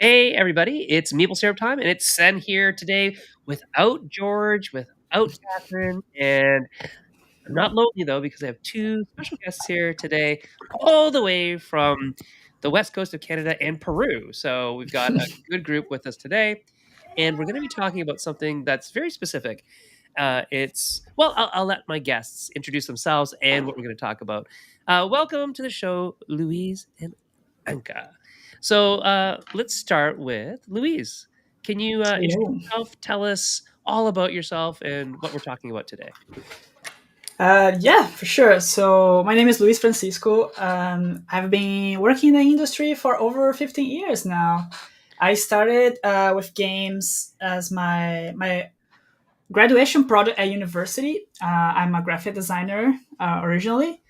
Hey, everybody, it's maple syrup time, and it's Sen here today without George, without Catherine, and I'm not lonely though because I have two special guests here today, all the way from the west coast of Canada and Peru. So we've got a good group with us today, and we're going to be talking about something that's very specific. I'll let my guests introduce themselves and what we're going to talk about. Welcome to the show, Louise and Anka. So let's start with Louise. Can you introduce Hello. yourself? Tell us all about yourself and what we're talking about today. Yeah, for sure. So my name is Luis Francisco. I've been working in the industry for over 15 years now. I started with games as my graduation project at university. I'm a graphic designer originally,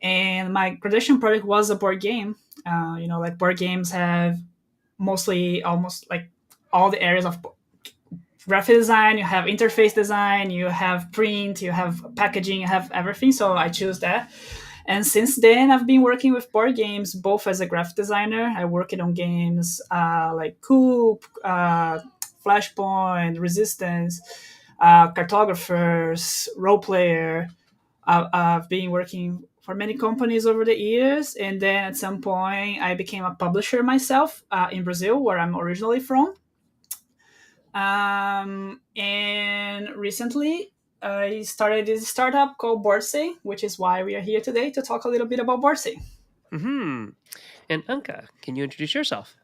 and my graduation project was a board game. Like board games have mostly almost like all the areas of graphic design, you have interface design, you have print, you have packaging, you have everything. So I choose that. And since then, I've been working with board games, both as a graphic designer. I worked on games like Coop, Flashpoint, Resistance, Cartographers, Role Player. I've been working for many companies over the years. And then at some point, I became a publisher myself in Brazil, where I'm originally from. And recently, I started this startup called Boardssey, which is why we are here today to talk a little bit about Boardssey. Hmm. And Anka, can you introduce yourself?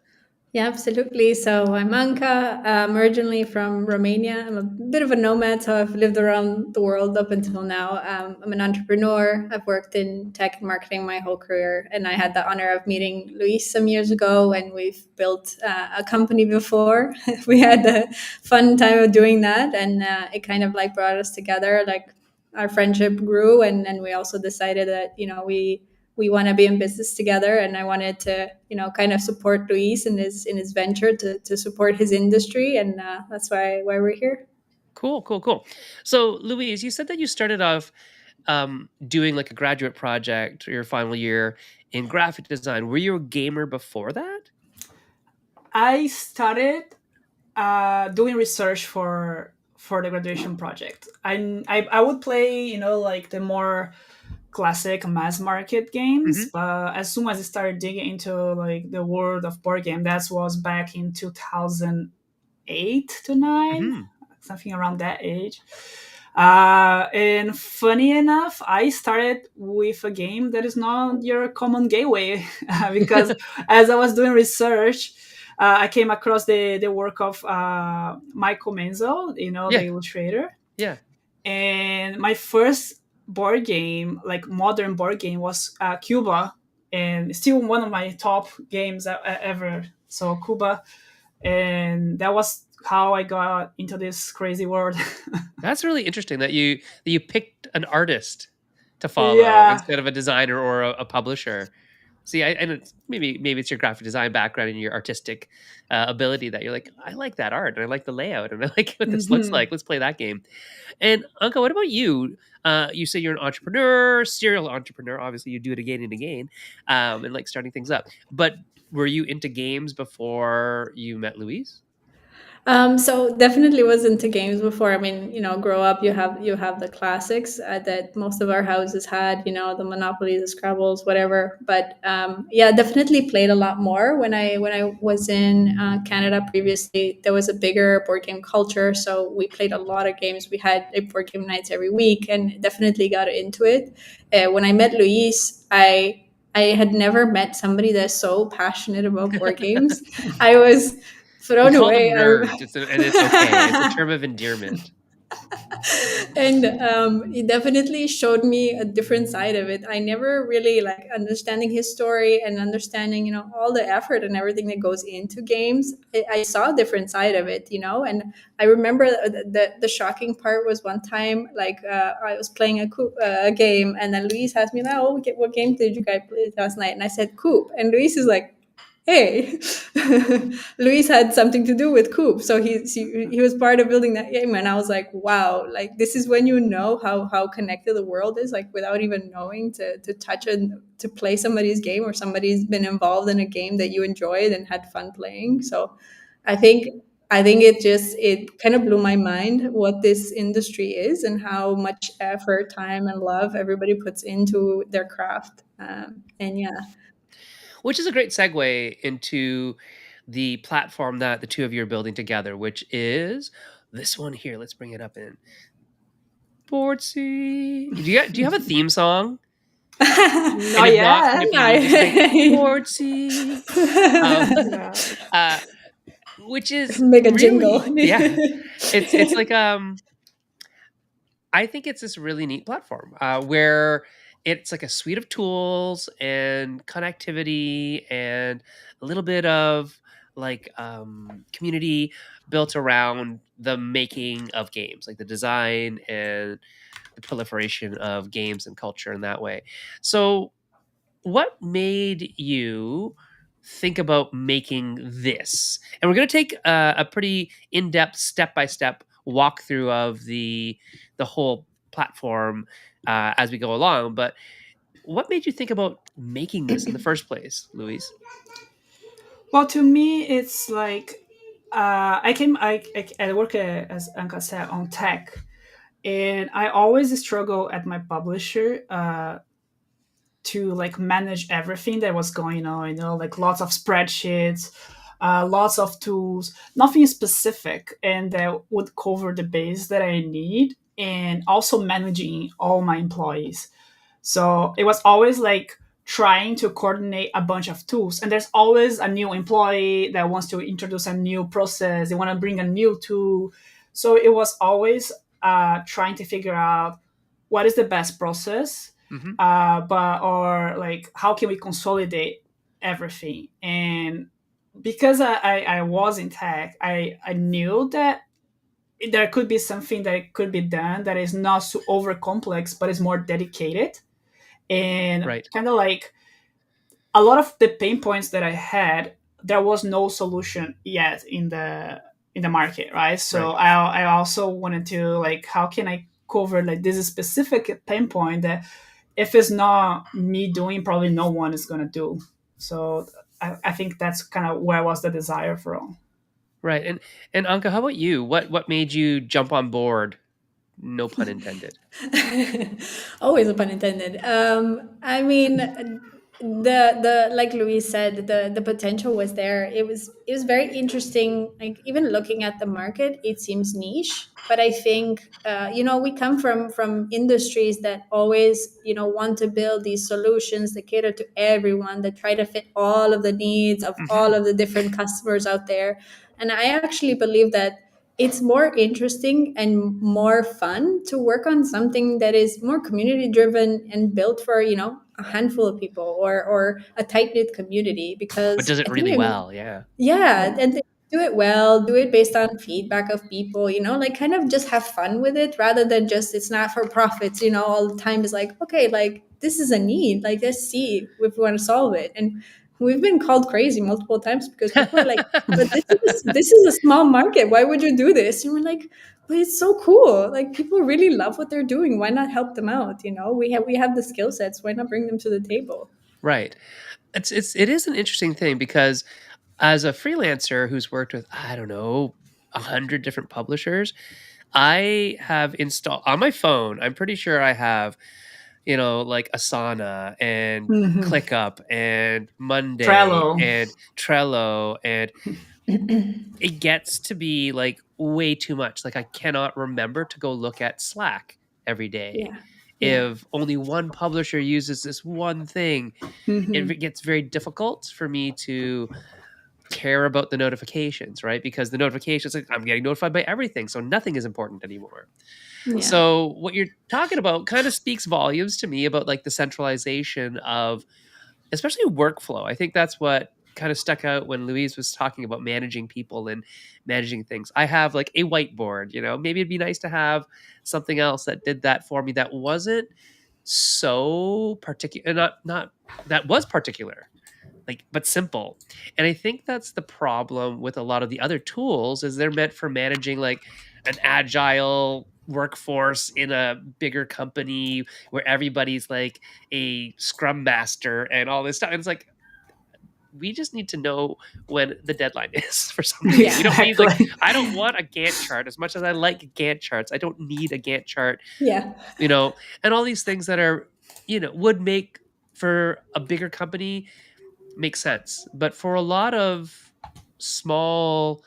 Yeah, absolutely. So I'm Anka. I'm originally from Romania. I'm a bit of a nomad, so I've lived around the world up until now. I'm an entrepreneur. I've worked in tech and marketing my whole career, and I had the honor of meeting Luis some years ago, and we've built a company before. We had a fun time of doing that, and it kind of like brought us together. Like our friendship grew, and we also decided that we want to be in business together, and I wanted to kind of support Luis in his venture to support his industry, and that's why we're here. Cool, cool, cool. So, Louise, you said that you started off doing like a graduate project or your final year in graphic design. Were you a gamer before that? I started doing research for the graduation project. I would play, like the more classic mass market games, Hmm. but as soon as I started digging into like the world of board game, that was back in 2008 to 9, Hmm. something around that age. And funny enough, I started with a game that is not your common gateway because as I was doing research, I came across the work of Michael Menzel, the Yeah, illustrator. yeah. And my first board game, like modern board game, was Cuba, and still one of my top games ever. So Cuba, and that was how I got into this crazy world. That's really interesting that you picked an artist to follow Yeah. instead of a designer or a publisher. See, and it's maybe it's your graphic design background and your artistic ability that you're like, I like that art and I like the layout and I like what this looks Hmm. like. Let's play that game. And Uncle, what about you? You say you're an entrepreneur, serial entrepreneur. Obviously, you do it again and again, and like starting things up. But were you into games before you met Louise? So definitely was into games before. I mean, grow up, you have the classics that most of our houses had. The Monopolies, the Scrabbles, whatever. But yeah, definitely played a lot more when I was in Canada previously. There was a bigger board game culture, so we played a lot of games. We had board game nights every week, and definitely got into it. When I met Luis, I had never met somebody that's so passionate about board games. I was We thrown call them away. nerds, and it's okay. It's a term of endearment. And he definitely showed me a different side of it. I never really like understanding his story and understanding, all the effort and everything that goes into games. I saw a different side of it, and I remember the shocking part was one time, like I was playing a game, and then Luis asked me, "Oh, what game did you guys play last night?" And I said, "Coop," and Luis is like, hey, Luis had something to do with Coop, so he was part of building that game, and I was like, wow, like this is when you know how connected the world is, like without even knowing to touch and to play somebody's game, or somebody's been involved in a game that you enjoyed and had fun playing. So I think I think it kind of blew my mind what this industry is and how much effort, time, and love everybody puts into their craft. And yeah. Which is a great segue into the platform that the two of you are building together, which is this one here. Let's bring it up in Boardssey. Do you have a theme song? And Not if not, yet. if we just say I Boardssey, um, Yeah. uh, which is make a jingle. really, yeah, it's like I think it's this really neat platform where it's like a suite of tools and connectivity and a little bit of like community built around the making of games, like the design and the proliferation of games and culture in that way. So, what made you think about making this? And we're going to take a pretty in-depth step-by-step walkthrough of the whole platform as we go along. But what made you think about making this in the first place, Louise? Well, to me, it's like I work as Anka said on tech, and I always struggle at my publisher to like manage everything that was going on. You know, like lots of spreadsheets, lots of tools, nothing specific, and that would cover the base that I need, and also managing all my employees. So it was always like trying to coordinate a bunch of tools. And there's always a new employee that wants to introduce a new process. They want to bring a new tool. So it was always trying to figure out what is the best process, Hmm. but or like how can we consolidate everything. And because I was in tech, I knew that there could be something that could be done that is not so over complex, but is more dedicated and Right. kind of like a lot of the pain points that I had, there was no solution yet in the market, right? So Right. I also wanted to like how can I cover like this specific pain point that if it's not me doing, probably no one is gonna do. So I think that's kind of where was the desire from. Right. And Anka, how about you? What made you jump on board? No pun intended. Always a pun intended. I mean, the like Louise said, the potential was there. It was very interesting. Like even looking at the market, it seems niche, but I think we come from industries that always want to build these solutions that cater to everyone, that try to fit all of the needs of all Hmm. of the different customers out there. And I actually believe that it's more interesting and more fun to work on something that is more community driven and built for a handful of people, or a tight knit community, But because does it I think really well? Yeah. yeah, Yeah. and they do it well, do it based on feedback of people, like kind of just have fun with it, rather than just it's not for profits, all the time. Is like, okay, like this is a need, like let's see if we want to solve it. And we've been called crazy multiple times because people are like, but this is a small market. Why would you do this? And we're like, but it's so cool. Like people really love what they're doing. Why not help them out? We have the skill sets. Why not bring them to the table? Right. It is an interesting thing because as a freelancer who's worked with, I don't know, 100 different publishers, I have installed on my phone. I'm pretty sure I have, like Asana and Hmm. ClickUp and Monday Trello. and Trello, and it gets to be like way too much. Like I cannot remember to go look at Slack every day. Yeah, yeah, If only one publisher uses this one thing, it Hmm. gets very difficult for me to care about the notifications, right? Because the notifications, like, I'm getting notified by everything, so nothing is important anymore. yeah. So what you're talking about kind of speaks volumes to me about like the centralization of especially workflow. I think that's what kind of stuck out when Louise was talking about managing people and managing things. I have like a whiteboard, maybe it'd be nice to have something else that did that for me that wasn't so particular, not that was particular. like, but simple. And I think that's the problem with a lot of the other tools is they're meant for managing like an agile workforce in a bigger company where everybody's like a scrum master and all this stuff. And it's like we just need to know when the deadline is for something. We Yeah. don't need like Exactly. I don't want a Gantt chart as much as I like Gantt charts. I don't need a Gantt chart, Yeah. you know, and all these things that are, would make for a bigger company make sense. But for a lot of small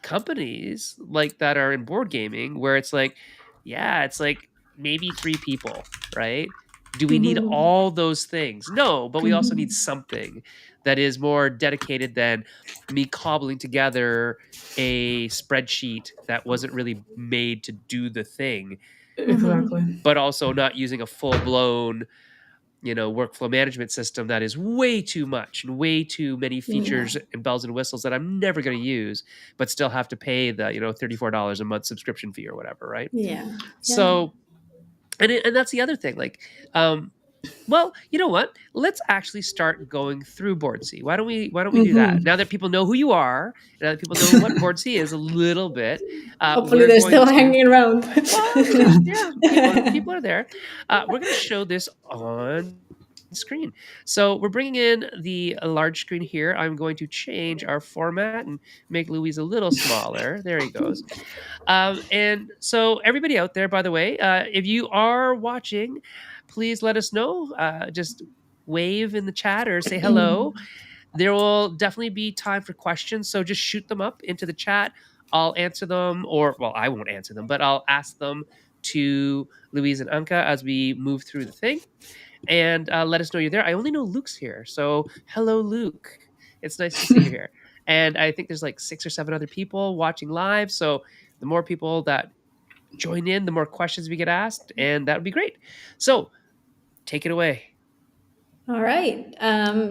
companies like that are in board gaming where it's like, yeah, it's like maybe 3 people, right? Do we need Mhm. all those things? No, but we also need Mhm. something that is more dedicated than me cobbling together a spreadsheet that wasn't really made to do the thing, Exactly. Mhm. but also not using a full blown workflow management system that is way too much and way too many Yeah. features and bells and whistles that I'm never going to use, but still have to pay the $34 a month subscription fee or whatever, right? Yeah. Yeah. So, and that's the other thing, like, well, you know what? Let's actually start going through Boardssey. Why don't we do that? Hmm. Now that people know who you are, now that people know what Boardssey is a little bit, Hopefully we're they're going still to hanging around. well, yeah, people are there. We're going to show this on screen. So we're bringing in the large screen here. I'm going to change our format and make Louise a little smaller. There he goes. And so everybody out there, by the way, if you are watching, please let us know. Just wave in the chat or say hello. There will definitely be time for questions, so just shoot them up into the chat. I'll answer them, or well, I won't answer them, but I'll ask them to Louise and Anka as we move through the thing, and let us know you're there. I only know Luke's here, so hello, Luke. It's nice to see you here. And I think there's like 6 or 7 other people watching live, so the more people that join in, the more questions we get asked, and that would be great. So take it away. All right.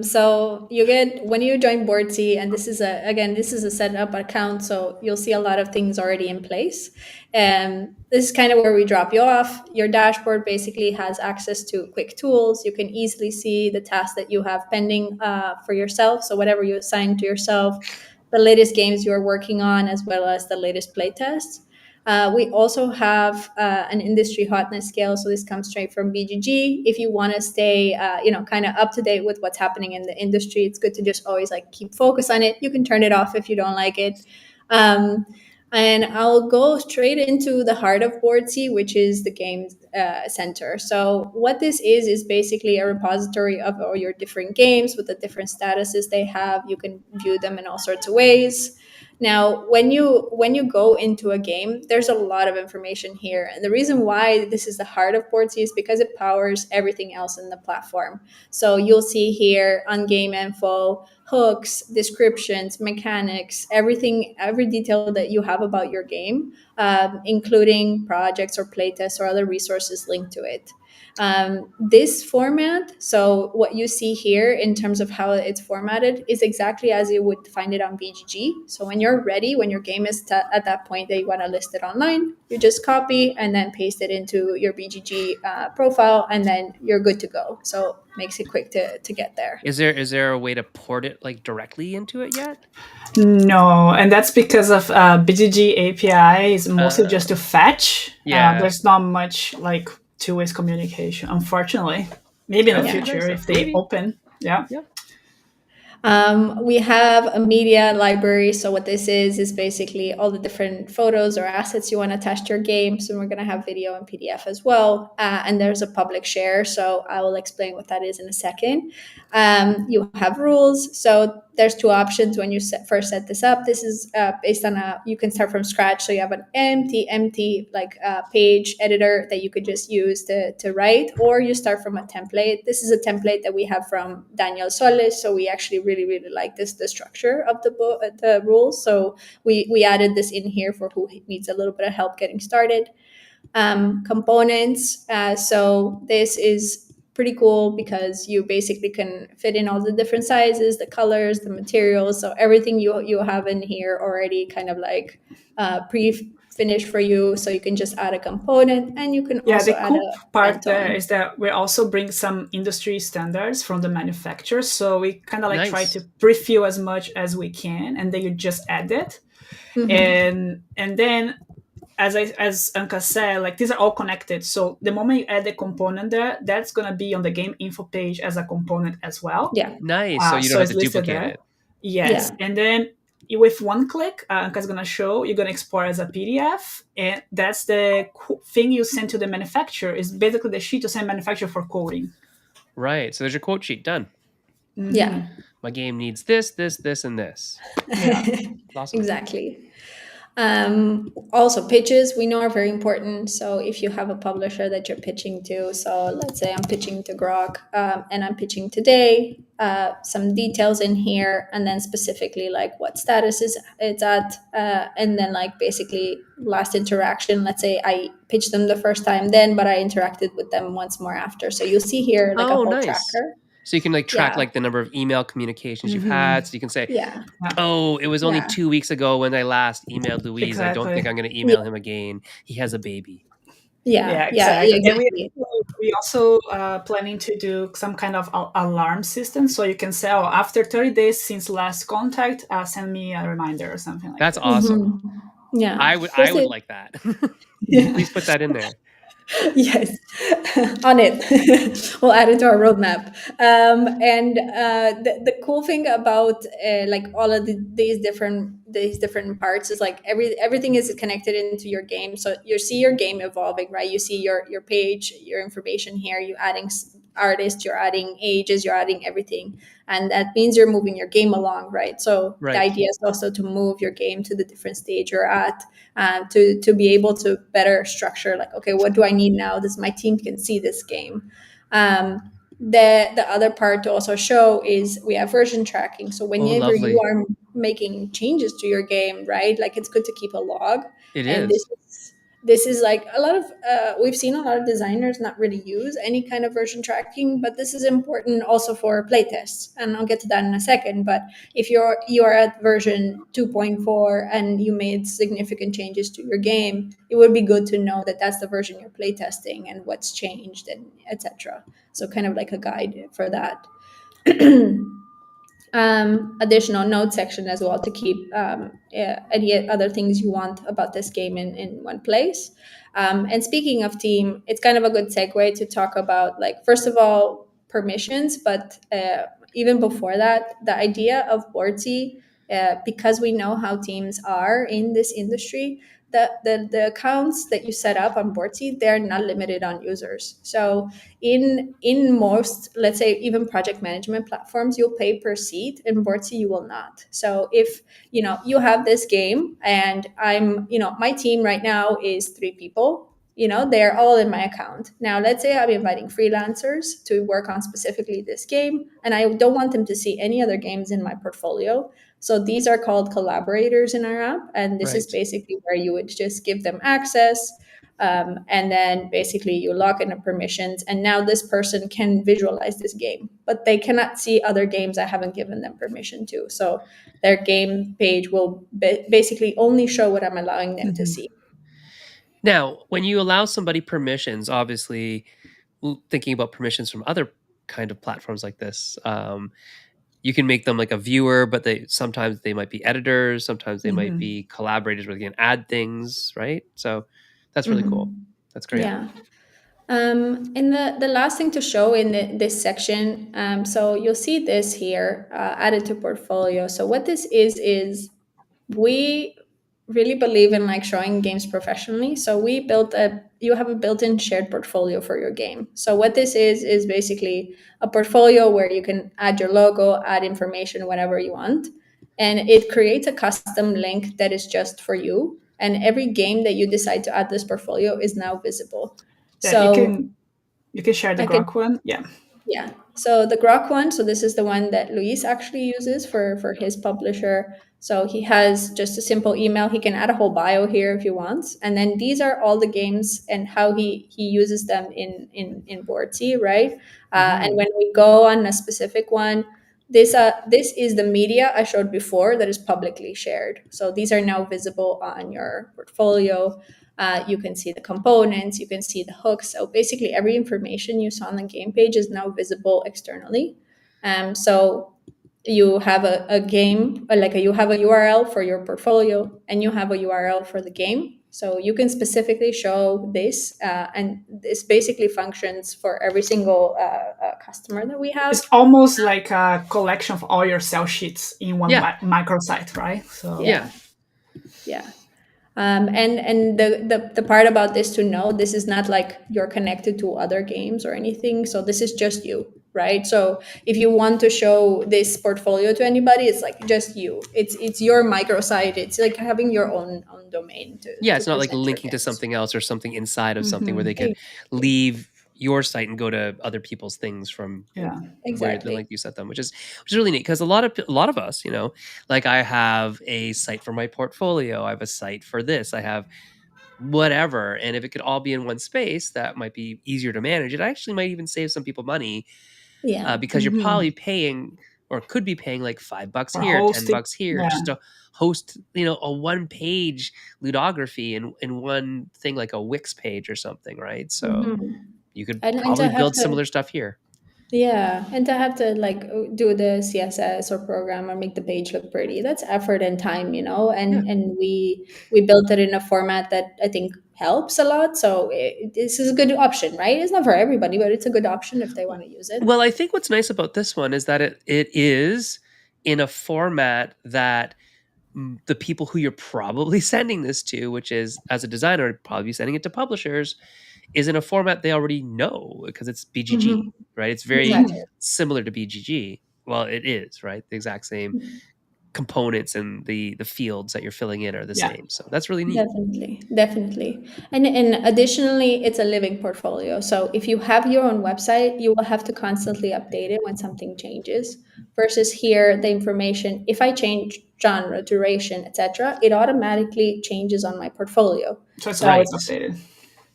So you get when you join Boardsey, and this is a set up account, so you'll see a lot of things already in place. And this is kind of where we drop you off. Your dashboard basically has access to quick tools. You can easily see the tasks that you have pending for yourself. So whatever you assign to yourself, the latest games you are working on, as well as the latest playtests. We also have an industry hotness scale, so this comes straight from BGG. If you want to stay, kind of up to date with what's happening in the industry, it's good to just always like keep focus on it. You can turn it off if you don't like it. Um, and I'll go straight into the heart of Boardsey, which is the game center. So what this is basically a repository of all your different games with the different statuses they have. You can view them in all sorts of ways. Now, when you go into a game, there's a lot of information here, and the reason why this is the heart of Boardsey is because it powers everything else in the platform. So you'll see here on game info, hooks, descriptions, mechanics, everything, every detail that you have about your game, including projects or playtests or other resources linked to it. This format, so what you see here in terms of how it's formatted, is exactly as you would find it on BGG. So when you're ready, when your game is at that point that you want to list it online, you just copy and then paste it into your BGG profile, and then you're good to go. So makes it quick to get there. Is there a way to port it like directly into it yet? No, and that's because of BGG API is mostly just to fetch. Yeah. There's not much like two-way communication, unfortunately. Maybe in the That would be Yeah. nice future though. if they Maybe. open. Yeah. Yeah. We have a media library. So what this is basically all the different photos or assets you want to attach to your games. And we're going to have video and PDF as well. And there's a public share. So I will explain what that is in a second. You have rules. So there's 2 options when you first set this up. This is based on you can start from scratch. So you have an empty like page editor that you could just use to write, or you start from a template. This is a template that we have from Daniel Solis. So we actually really like the structure of the rules. So we added this in here for who needs a little bit of help getting started. Components. So this is pretty cool because you basically can fit in all the different sizes, the colors, the materials. So everything you have in here already kind of like finished for you, so you can just add a component and you can Yeah, also the add cool a part there pantone. is that we also bring some industry standards from the manufacturer. So we kind of like try Nice. to preview as much as we can, and then you just add it. Hmm. And then as Anka said, like these are all connected. So the moment you add the component there, that's gonna be on the game info page as a component as well. Yeah, Nice. So you don't So have it's to listed duplicate there. it. Yes, yeah, and then with one click, Anka's gonna show you're gonna export as a PDF, and that's the thing you send to the manufacturer. Is basically the sheet to send manufacturer for coding. Right. So there's your quote sheet done. yeah. My game needs this, this, this, and this. Yeah. Awesome. Exactly. Also, pitches we know are very important. So if you have a publisher that you're pitching to, so let's say I'm pitching to Grok, and I'm pitching today, some details in here, and then specifically like what status is it's at, and then like basically last interaction. Let's say I pitched them the first time then, but I interacted with them once more after. So you'll see here like a Oh, whole nice. tracker. So you can like track Yeah, like the number of email communications you've Hmm. had. So you can say, yeah, Yeah. oh, it was only yeah, 2 weeks ago when I last emailed Louise. I don't think Exactly. I'm going to yeah, email him again. He has a baby. yeah, Yeah, yeah, yeah, exactly. And exactly. we also planning to do some kind of alarm system, so you can say, oh, after 30 days since last contact, send me a reminder or something like That's this. awesome. Hmm. Yeah. I This would is like that. yeah. Please put that in there. Yes, on it. We'll add it to our roadmap. And the cool thing about like all of these different parts is like everything is connected into your game. So you see your game evolving, right? You see your page, your information here. You adding artists, you're adding ages, you're adding everything, and that means you're moving your game along, right? So the Right. idea is also to move your game to the different stage you're at, to be able to better structure like, okay, what do I need now, this my team can see this game. The other part to also show is we have version tracking, so Oh, whenever you lovely. are making changes to your game, right, like it's good to keep a log. It And is. this is like a lot of we've seen a lot of designers not really use any kind of version tracking, but this is important also for playtests, and I'll get to that in a second. But if you are at version 2.4 and you made significant changes to your game, it would be good to know that that's the version you're playtesting and what's changed and etc. So kind of like a guide for that. Additional note section as well to keep any other things you want about this game in one place. And speaking of team, it's kind of a good segue to talk about, like, first of all, permissions, but even before that, the idea of Boardssey, because we know how teams are in this industry, the accounts that you set up on Boardssey, they're not limited on users. So in most, let's say, even project management platforms, you'll pay per seat. In Boardssey you will not. So if you have this game, and my team right now is 3 people, they're all in my account. Now let's say I'm inviting freelancers to work on specifically this game, and I don't want them to see any other games in my portfolio. So these are called collaborators in our app, and this is Right. basically where you would just give them access, and then basically you lock in the permissions, and now this person can visualize this game, but they cannot see other games I haven't given them permission to. So their game page will basically only show what I'm allowing them to Hmm. see. Now, when you allow somebody permissions, obviously, thinking about permissions from other kind of platforms like this, you can make them like a viewer, but they might be editors, sometimes they might Hmm. be collaborators where they can add things, right? So that's really cool. Mhm. That's great. Yeah. And the last thing to show in this section, so you'll see this here, added to portfolio. So what this is we really believe in like showing games professionally. So you have a built-in shared portfolio for your game. So what this is basically a portfolio where you can add your logo, add information, whatever you want. And it creates a custom link that is just for you. And every game that you decide to add this portfolio is now visible. Yeah, So you can share the I could Grok one. Yeah. yeah. So the Grok one, so this is the one that Luis actually uses for his publisher. So he has just a simple email. He can add a whole bio here if he wants. And then these are all the games and how he uses them in Boardsey, right? And Hmm. when we go on a specific one, this is the media I showed before that is publicly shared. So these are now visible on your portfolio. You can see the components, you can see the hooks. So basically, every information you saw on the game page is now visible externally. So you have a game, you have a URL for your portfolio, and you have a URL for the game. So you can specifically show this, and this basically functions for every single customer that we have. It's almost like a collection of all your sell sheets in one Yeah, microsite, right? So yeah. Yeah, yeah. And the part about this to know, this is not like you're connected to other games or anything. So this is just you, right? So if you want to show this portfolio to anybody, it's like just you. It's your microsite. It's like having your own domain Yeah, to it's not like present your linking to games. something else or something inside of something where mhm, they could leave your site and go to other people's things from yeah, where the Exactly. link you set them, which is really neat because a lot of us, like I have a site for my portfolio, I have a site for this, I have whatever, and if it could all be in one space, that might be easier to manage. It actually might even save some people money Yeah. because you're mhm. probably paying or could be paying like $5 For here, ten hosting, bucks here, yeah, just to host, a one-page ludography in one thing like a Wix page or something, right? So Mhm. you could And to probably have build to similar stuff here. Yeah, and to have to like do the CSS or program or make the page look pretty, that's effort and time, Yeah. and we built it in a format that I think helps a lot. So this is a good option, right? It's not for everybody, but it's a good option if they want to use it. Well, I think what's nice about this one is that it is in a format that the people who you're probably sending this to, which is as a designer, probably sending it to publishers, is in a format they already know because it's BGG, Hmm. right? It's very mhm, Exactly. similar to BGG. Well, it is, right? The exact same components and the fields that you're filling in are the yeah. same. So that's really neat. Definitely, definitely. And additionally, it's a living portfolio. So if you have your own website, you will have to constantly update it when something changes. Versus here, the information, if I change genre, duration, etc., it automatically changes on my portfolio. So it's So Right. always updated.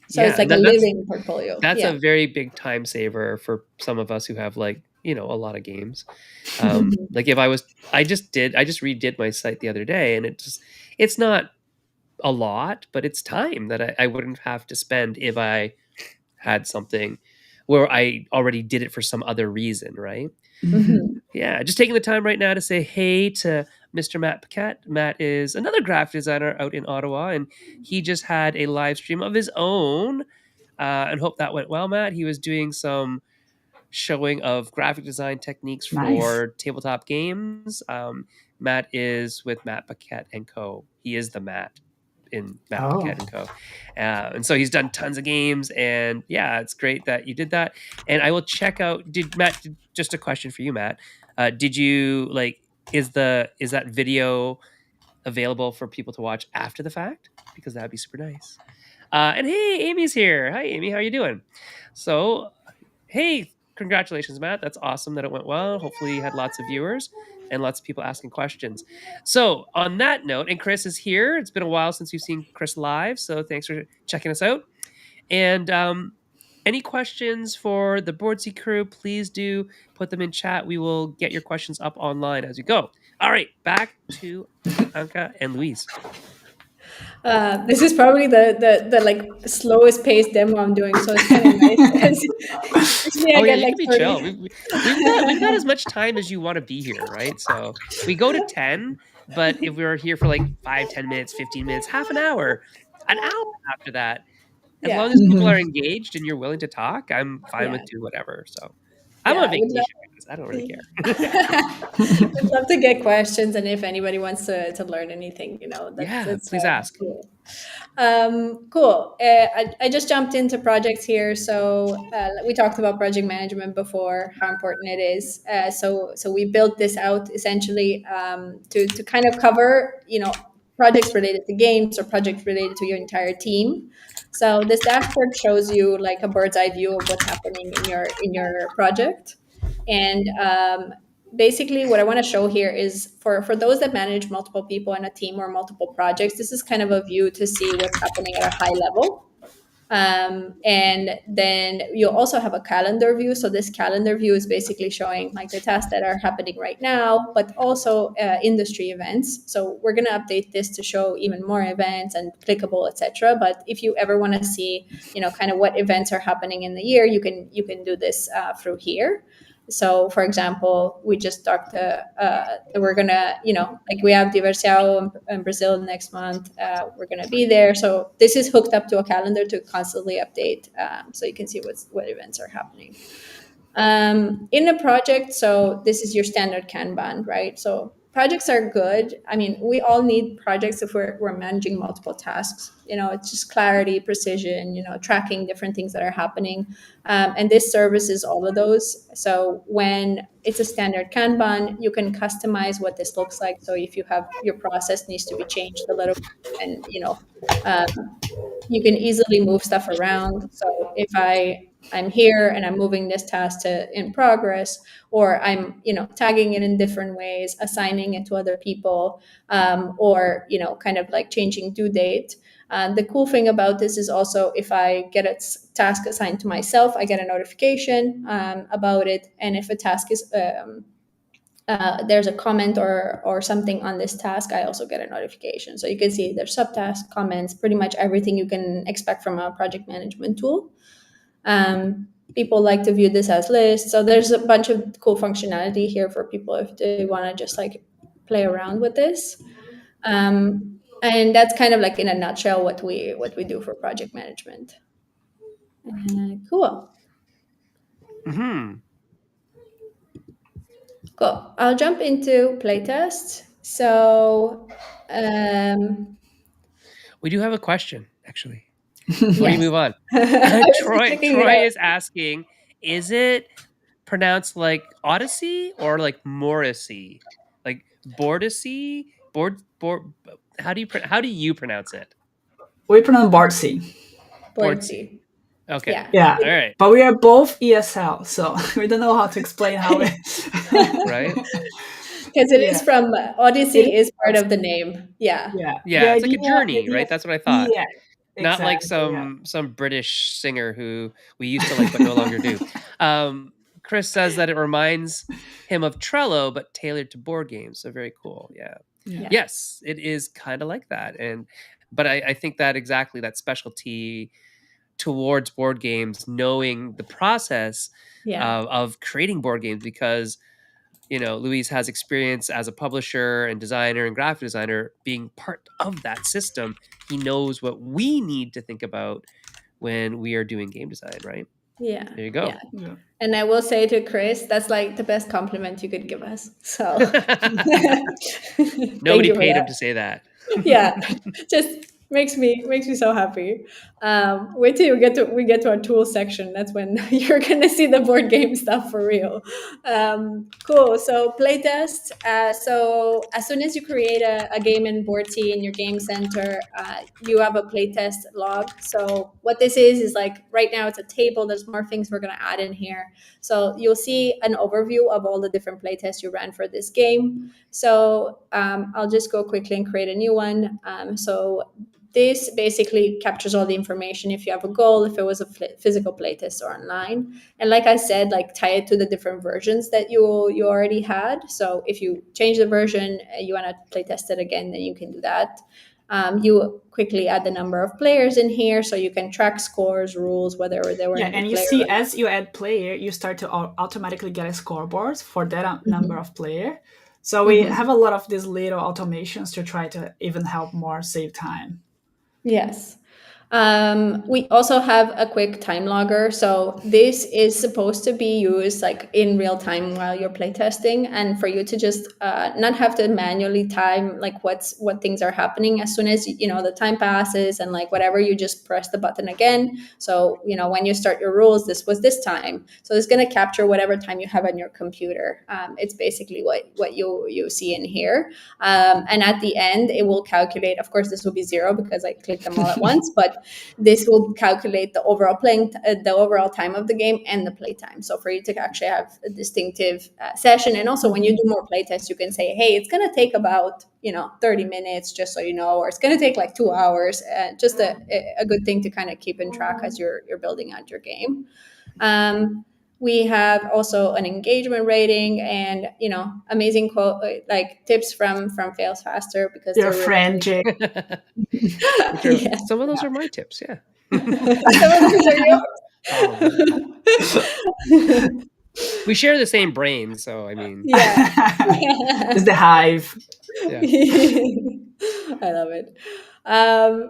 so it's Yeah, like and a that's living portfolio. that's Yeah. a very big time saver for some of us who have like, a lot of games. Mhm. Like if I just redid my site the other day and it's not a lot, but it's time that I wouldn't have to spend if I had something where I already did it for some other reason, right? Mhm. Mhm. Yeah, just taking the time right now to say hey to Mr. Matt Paquette. Matt is another graphic designer out in Ottawa, and he just had a live stream of his own. And hope that went well, Matt. He was doing some showing of graphic design techniques Nice. for tabletop games. Matt is with Matt Paquette and Co. He is the Matt in Matt Oh, Paquette and Co. And so he's done tons of games, and yeah, it's great that you did that. And I will check out. Just a question for you, Matt? Did you like? Is that video available for people to watch after the fact? Because that would be super nice. And hey, Amy's here. Hi, Amy. How you doing? So hey, congratulations, Matt. That's awesome that it went well. Hopefully, you had lots of viewers and lots of people asking questions. So, on that note, and Chris is here. It's been a while since you've seen Chris live. So, thanks for checking us out. And any questions for the Boardsey crew, please do put them in chat. We will get your questions up online as we go. All right, back to Anka and Louise. This is probably the like slowest paced demo I'm doing, so it's kind of nice because usually I Oh yeah, get you like can be 30. chill. We've got as much time as you want to be here, right? So we go to 10, but if we were here for like 5, 10 minutes, 15 minutes, half an hour after that, as Yeah, long as people are mhm. engaged and you're willing to talk, I'm fine with yeah, do whatever. So I'm on yeah. Would vacation, guys. I don't really care. would love to get questions, and if anybody wants to learn anything, Yeah, that's please ask. cool. Cool. I just jumped into projects here. So we talked about project management before, how important it is. So we built this out essentially to kind of cover, projects related to games or projects related to your entire team. So this dashboard shows you like a bird's eye view of what's happening in your project, and basically what I want to show here is for those that manage multiple people in a team or multiple projects, this is kind of a view to see what's happening at a high level. And then you'll also have a calendar view. So this calendar view is basically showing like the tasks that are happening right now, but also industry events. So we're going to update this to show even more events and clickable, etc. But if you ever want to see, kind of what events are happening in the year, you can do this through here. So, for example, we just talked that we're gonna, like we have Diversiao in Brazil next month. We're gonna be there. So this is hooked up to a calendar to constantly update, so you can see what events are happening. In a project, so this is your standard Kanban, right? So projects are good. I mean, we all need projects if we're managing multiple tasks. It's just clarity, precision, tracking different things that are happening. And this services all of those. So when it's a standard Kanban, you can customize what this looks like. So if you have your process needs to be changed a little, and um, you can easily move stuff around. So if I'm here and I'm moving this task to in progress, or I'm tagging it in different ways, assigning it to other people, or kind of like changing due date. The cool thing about this is also if I get a task assigned to myself, I get a notification about it, and if a task is there's a comment or something on this task, I also get a notification. So you can see there's subtasks, comments, pretty much everything you can expect from a project management tool. People like to view this as lists. So there's a bunch of cool functionality here for people if they want to just like play around with this. And that's kind of like in a nutshell what we do for project management. Cool. Hmm. Cool. I'll jump into playtest. So, We do have a question, actually. Before you yes. move on, I was just Troy checking it Troy out. is asking, is it pronounced like Odyssey or like Morrissey, like Boardssey, board? How do you pronounce it? We pronounce Boardssey. Boardssey. Boardssey. Okay. Yeah. Yeah, All right. but we are both ESL, so we don't know how to explain how it. Right. Because it is Yeah, from it is Odyssey is part of the Boardssey. name. Yeah. Yeah, the Yeah, it's like a journey, idea. right? That's what I thought. Yeah, Not like exactly. Yeah, some British singer who we used to like but no longer do. Um, Chris says that it reminds him of Trello, but tailored to board games. So very cool. Yeah. yeah, Yeah. Yes, it is kind of like that. But I think that exactly that specialty towards board games, knowing the process Yeah. of creating board games, because Luis has experience as a publisher and designer and graphic designer being part of that system. He knows what we need to think about when we are doing game design, right? Yeah. There you Yeah. go. yeah. And I will say to Chris, that's like the best compliment you could give us. So thank Nobody you for paid that. him to say that. Yeah, just makes me so happy. Wait till we get to our tool section. That's when you're gonna see the board game stuff for real. Cool. So playtest. So as soon as you create a game in Boardssey in your game center, you have a playtest log. So what this is like right now it's a table. There's more things we're gonna add in here. So you'll see an overview of all the different playtests you ran for this game. So I'll just go quickly and create a new one. So this basically captures all the information if you have a goal, if it was a physical playtest or online. And like I said, like tie it to the different versions that you already had. So if you change the version, you want to playtest it again, then you can do that. You quickly add the number of players in here so you can track scores, rules, whether they were Yeah, in the and you player. see as you add player, you start to automatically get a scoreboard for that number of player. So we have a lot of these little automations to try to even help more save time. Yes. We also have a quick time logger. So this is supposed to be used like in real time while you're playtesting, and for you to just not have to manually time like what things are happening. As soon as the time passes and like whatever, you just press the button again. So when you start your rules, this was this time. So it's going to capture whatever time you have on your computer. It's basically what you see in here. And at the end, it will calculate. Of course, this will be zero because I clicked them all at once, but but this will calculate the overall the overall time of the game and the play time. So for you to actually have a distinctive session, and also when you do more play tests, you can say, hey, it's going to take about 30 minutes, just so you know, or it's going to take like 2 hours. Just a good thing to kind of keep in track as you're building out your game. We have also an engagement rating and amazing quote like tips from Fails Faster, because Your they're really friend Jay. True. yeah. Some of those are my tips. Yeah. Some of those are yours. We share the same brain, so I mean, Yeah. It's the hive. yeah. I love it.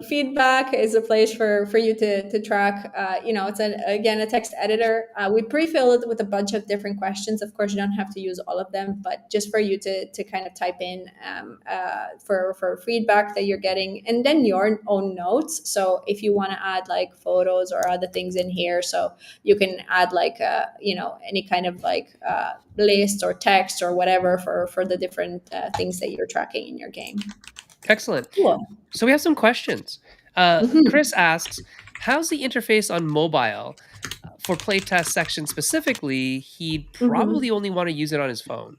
Feedback is a place for you to track. It's again a text editor. We pre-fill it with a bunch of different questions. Of course, you don't have to use all of them, but just for you to kind of type in for feedback that you're getting, and then your own notes. So if you want to add like photos or other things in here, so you can add like any kind of like list or text or whatever for the different things that you're tracking in your game. Excellent. Cool. So we have some questions. Chris asks, how's the interface on mobile? For playtest section specifically, he'd probably only want to use it on his phone.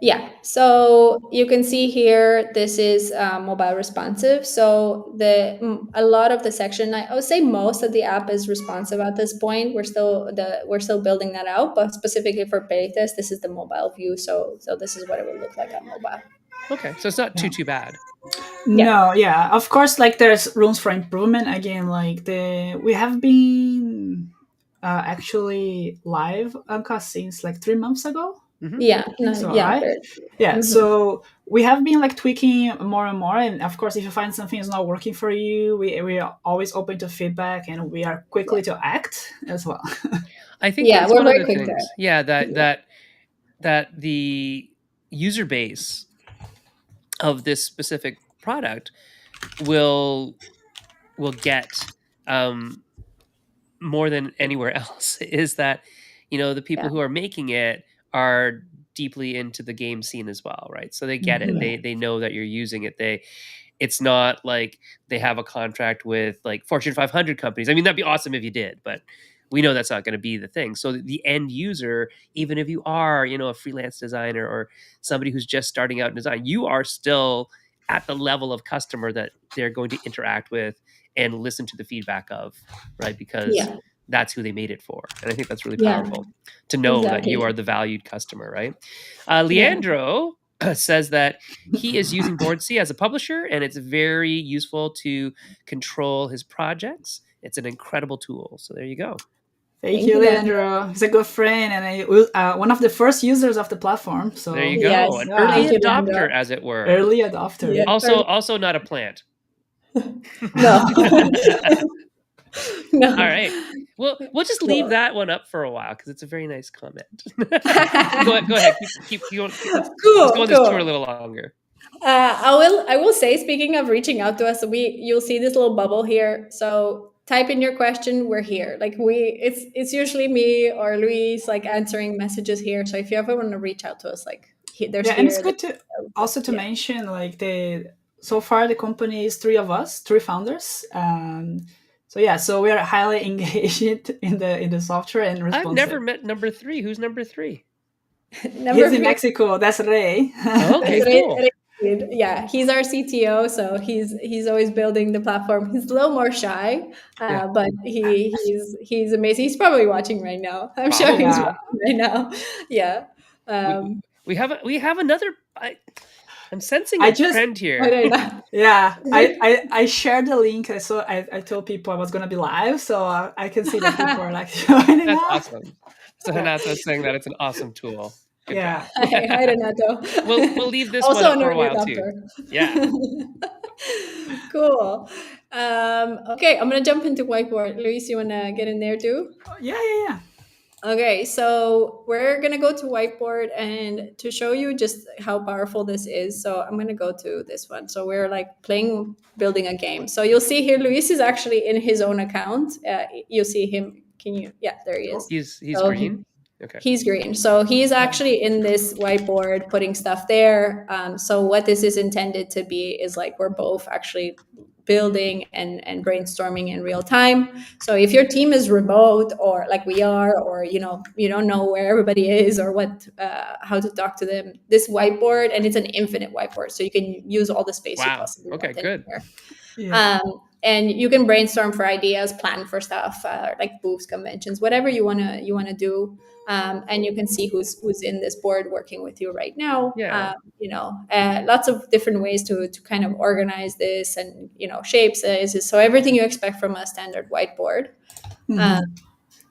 Yeah, so you can see here, this is mobile responsive. So a lot of the section, I would say most of the app is responsive at this point. We're still building that out, but specifically for playtest, this is the mobile view. So this is what it would look like on mobile. Okay, so it's not too bad. No, yeah, of course, like there's rooms for improvement. Again, like we have been actually live since like 3 months ago. Yeah, So, yeah, right? Yeah, so we have been like tweaking more and more, and of course, if you find something is not working for you, we are always open to feedback, and we are quickly to act as well. I think that's we're one of very the quick things. there. Yeah, that the user base of this specific product will get more than anywhere else is that the people who are making it are deeply into the game scene as well, right? So they get it. They know that you're using it. It's not like they have a contract with like Fortune 500 companies. I mean, that'd be awesome if you did, but we know that's not going to be the thing. So the end user, even if you are, a freelance designer or somebody who's just starting out in design, you are still at the level of customer that they're going to interact with and listen to the feedback of, right? Because that's who they made it for. And I think that's really powerful to know that you are the valued customer, right? Leandro says that he is using Boardssey as a publisher, and it's very useful to control his projects. It's an incredible tool. So there you go. Thank you, Leandro. He's a good friend, and one of the first users of the platform. So there you go, an early adopter, as it were. Early adopter. Yeah. Also not a plant. No. No. All right. Well, we'll just leave that one up for a while because it's a very nice comment. Go ahead. Keep going. Let's go on this tour a little longer. I will say, speaking of reaching out to us, you'll see this little bubble here. So type in your question. We're here. Like it's usually me or Luis like answering messages here. So if you ever want to reach out to us, like there's and it's good to also to mention like so far the company is three founders. So we are highly engaged in the software and responsive. I've never met number 3. Who's number 3? He's in Mexico. That's Ray. Okay, cool. Yeah, he's our CTO, so he's always building the platform. He's a little more shy, but he's amazing. He's probably watching right now. I'm sure he's watching right now. Yeah. We have another. I'm sensing a trend here. Yeah, I shared the link. So I told people I was gonna be live, so I can see that people are like joining. That's awesome. So Renata's saying that it's an awesome tool. Good job. Hi, Renato. We'll leave this one up for a while too. Yeah. Cool. Okay, I'm gonna jump into whiteboard. Luis, you wanna get in there too? Yeah. Okay, so we're gonna go to whiteboard, and to show you just how powerful this is, so I'm gonna go to this one. So we're like building a game. So you'll see here, Luis is actually in his own account. You'll see him. Yeah, there he is. He's green. Okay. He's green. So he's actually in this whiteboard putting stuff there. So what this is intended to be is like we're both actually building and brainstorming in real time. So if your team is remote or like we are, or you don't know where everybody is or what how to talk to them, this whiteboard, and it's an infinite whiteboard, so you can use all the space you Wow. possibly Okay, want in good. here. Yeah. And you can brainstorm for ideas, plan for stuff like booths, conventions, whatever you wanna do. And you can see who's in this board working with you right now. Yeah. Lots of different ways to kind of organize this, and shapes, sizes, so everything you expect from a standard whiteboard. Uh, Mhm.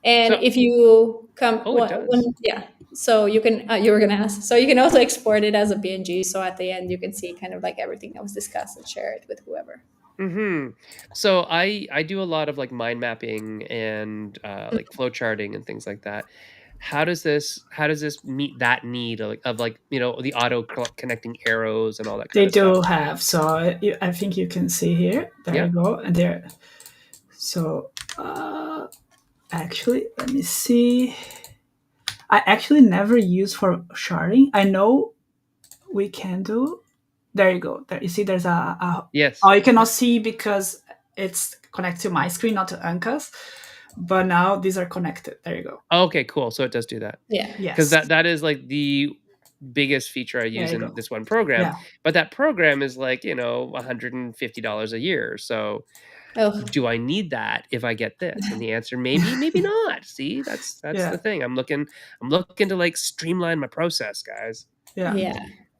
and So, if you come, it does. yeah, so you can. You were gonna ask. So you can also export it as a PNG. So at the end, you can see kind of like everything that was discussed and share it with whoever. So I do a lot of like mind mapping and like flow charting and things like that. How does this meet that need of like the auto connecting arrows and all that They kind of stuff? do have. So I think you can see here. There Yeah. you go. And there. So actually, let me see. I actually never use for sharding. I know we can do. There you go. There you see. There's Yes. oh, you cannot see because it's connected to my screen, not to Anka's. But now these are connected. There you go. Okay, cool. So it does do that. Yeah. Because Yes. that is like the biggest feature I use There you in go. this one program. Yeah. But that program is like, $150 a year. So Oh, do I need that if I get this? And the answer maybe not. See, that's Yeah. the thing. I'm looking to like streamline my process, guys. Yeah.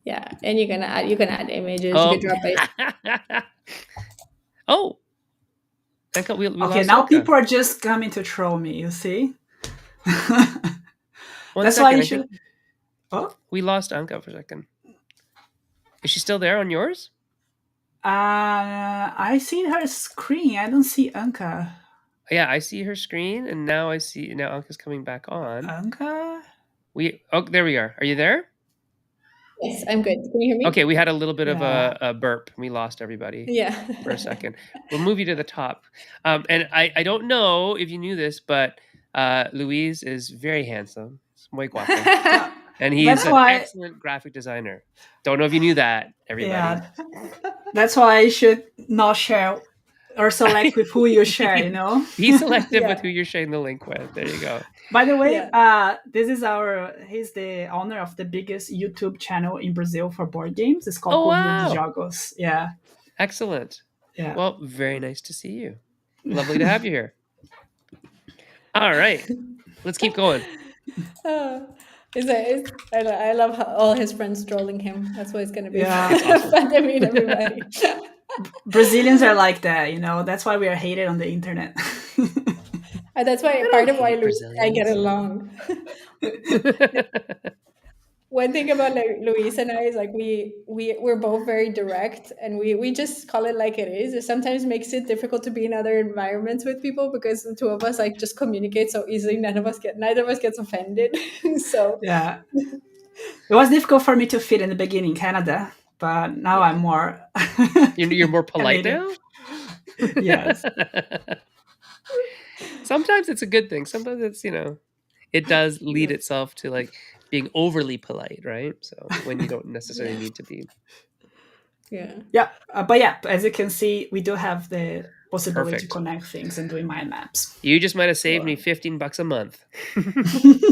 yeah. And you can add images. Oh. You can drop it. Oh. Anka, we Okay, lost now Anka. people are just coming to troll me. You see. One That's second, why you I should. think Oh. we lost Anka for a second. Is she still there on yours? I see her screen. I don't see Anka. Yeah, I see her screen, and now Anka's coming back on. Anka. There we are. Are you there? Yes, I'm good. Can you hear me? Okay, we had a little bit of Yeah. a burp. We lost everybody Yeah. for a second. We'll move you to the top. And I don't know if you knew this, but Luis is very handsome. He's muy guapo. And he's That's an why- excellent graphic designer. Don't know if you knew that, everybody. Yeah. That's why you should not share or select with who you share. Be selective Yeah. with who you're sharing the link with. There you go. By the way, Yeah. this is he's the owner of the biggest YouTube channel in Brazil for board games. It's called Oh, Corrida de wow. Jogos. Yeah. Excellent. Yeah. Well, very nice to see you. Lovely to have you here. All right. Let's keep going. I love how all his friends trolling him. That's why it's gonna be Yeah. It's awesome. fun to meet everybody. Brazilians are like that, That's why we are hated on the internet. And that's why part of why hate Luis and I get Brazilians. along. One thing about like Luis and I is like we're both very direct, and we just call it like it is. It sometimes makes it difficult to be in other environments with people because the two of us like just communicate so easily. Neither of us gets offended. So Yeah. It was difficult for me to fit in the beginning in Canada, but now I'm more. You're more polite Canadian. now? Yes. Sometimes it's a good thing. Sometimes it's, it does lead itself to like being overly polite, right? So when you don't necessarily need to be. yeah. Yeah. But yeah, as you can see, we do have the possibility Perfect. to connect things and doing mind maps. You just might have saved me $15 a month.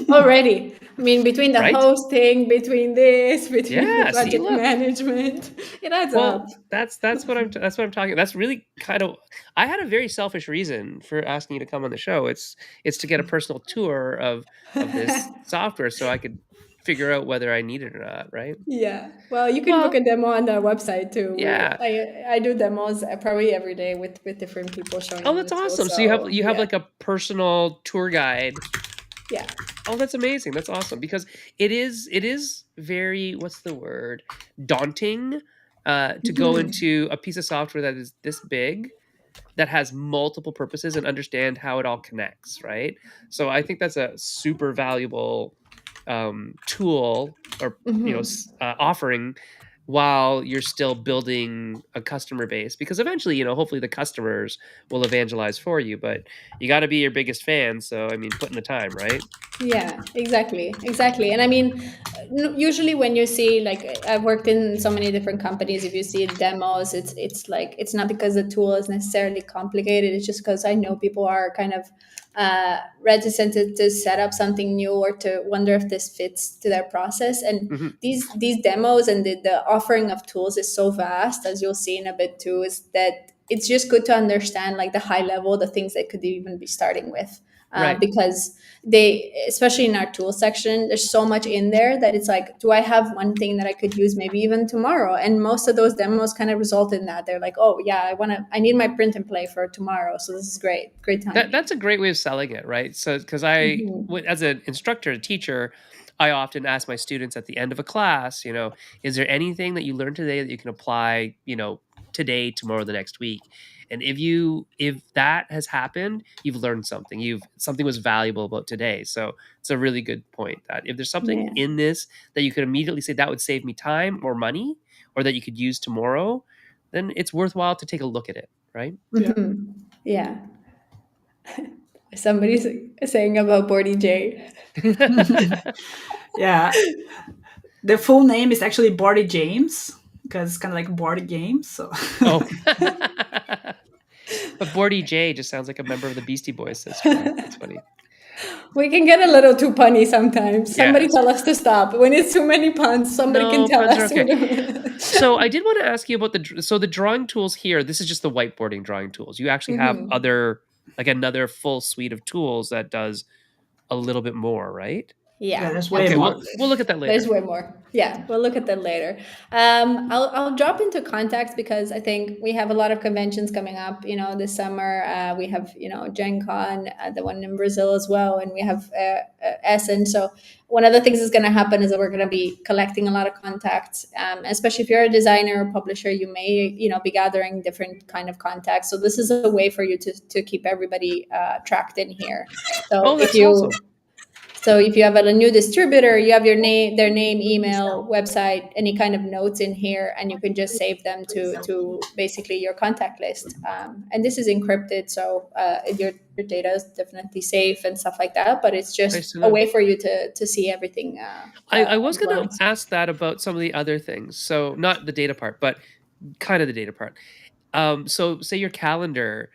Already. I mean, between the Right? hosting, between this, between Yeah, the see, project look. management, it adds Well, up. that's what I'm talking. That's really kind of. I had a very selfish reason for asking you to come on the show. It's to get a personal tour of this software, so I could figure out whether I need it or not. Right? Yeah. Well, you can book a demo on the website too. Yeah. I do demos probably every day with different people showing. Oh, them that's the tool, awesome. So you have yeah. like a personal tour guide. Yeah. Oh, that's amazing. That's awesome because it is very, what's the word, daunting to go into a piece of software that is this big, that has multiple purposes, and understand how it all connects, right? So I think that's a super valuable tool or offering while you're still building a customer base, because eventually, hopefully the customers will evangelize for you, but you got to be your biggest fan. So, I mean, put in the time, right? Yeah, exactly. And I mean, usually when you see, like, I've worked in so many different companies. If you see demos, it's like, it's not because the tool is necessarily complicated. It's just because I know people are kind of reticent to set up something new or to wonder if this fits to their process. And Mhm. these demos and the offering of tools is so vast, as you'll see in a bit too. Is that it's just good to understand, like, the high level, the things they could even be starting with, Right. because they, especially in our tool section, there's so much in there that it's like, do I have one thing that I could use maybe even tomorrow? And most of those demos kind of result in that. They're like, oh yeah, I need my print and play for tomorrow, so this is great timing. That's a great way of selling it, right? So, because Hmm. as an instructor, a teacher, I often ask my students at the end of a class, is there anything that you learned today that you can apply, today, tomorrow, the next week? And if that has happened, you've learned something. Something was valuable about today. So it's a really good point that if there's something Yeah. in this that you could immediately say that would save me time or money, or that you could use tomorrow, then it's worthwhile to take a look at it, right? Yeah. Hmm. Yeah. Somebody's saying about Bordy J. Yeah. The full name is actually Barty James because it's kind of like Barty Games. So Oh. But Bordy J just sounds like a member of the Beastie Boys sister. That's funny. We can get a little too punny sometimes. Somebody Yes. tell us to stop. When it's too many puns, somebody can No, tell puns are us. okay. So I did want to ask you about the drawing tools here. This is just the whiteboarding drawing tools. You actually have Hmm. other, like, another full suite of tools that does a little bit more, right? yeah, Yeah, there's way Okay, more. absolutely. we'll look at that There's later. way more. Yeah, we'll look at that later. I'll drop into contacts because I think we have a lot of conventions coming up. This summer we have Gen Con, the one in Brazil as well, and we have Essen. So one of the things that's going to happen is that we're going to be collecting a lot of contacts, especially if you're a designer or publisher. You may be gathering different kind of contacts. So this is a way for you to keep everybody tracked in here. So Oh, if that's you awesome. so if you have a new distributor, you have their name, email, website, any kind of notes in here, and you can just save them to basically your contact list. And this is encrypted, so your data is definitely safe and stuff like that. But it's Nice just to a know. way for you to see everything I was at going to once. ask that about some of the other things. So not the data part, but kind of the data part. So say your calendar,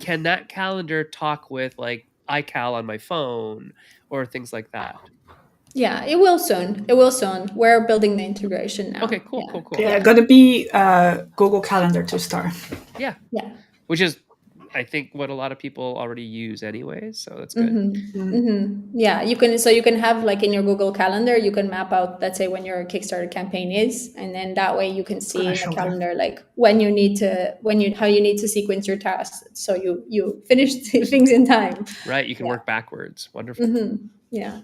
can that calendar talk with, like, iCal on my phone or things like that? Yeah, it will soon. It will soon. We're building the integration Okay, now. cool, Yeah, cool, cool. Yeah, yeah, gotta be Google Calendar to start. Yeah, yeah. which is, I think, what a lot of people already use anyways, so that's good. Mm-hmm. Mm-hmm. Yeah, you can have, like, in your Google Calendar, you can map out, let's say, when your Kickstarter campaign is, and then that way you can see Gonna in the show them. calendar, like, how you need to sequence your tasks so you finish things in time. Right, you can Yeah. work backwards. Wonderful. Mm-hmm. Yeah.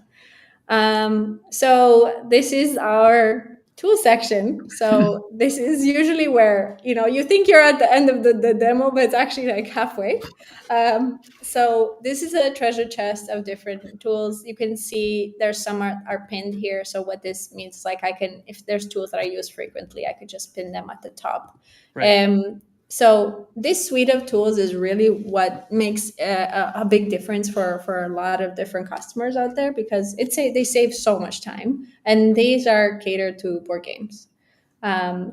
So this is our tool section. So this is usually where you think you're at the end of the demo, but it's actually like halfway. So this is a treasure chest of different tools. You can see there's some are pinned here. So what this means is, like, if there's tools that I use frequently, I could just pin them at the top. Right. So this suite of tools is really what makes a big difference for a lot of different customers out there, because they save so much time, and these are catered to board games. A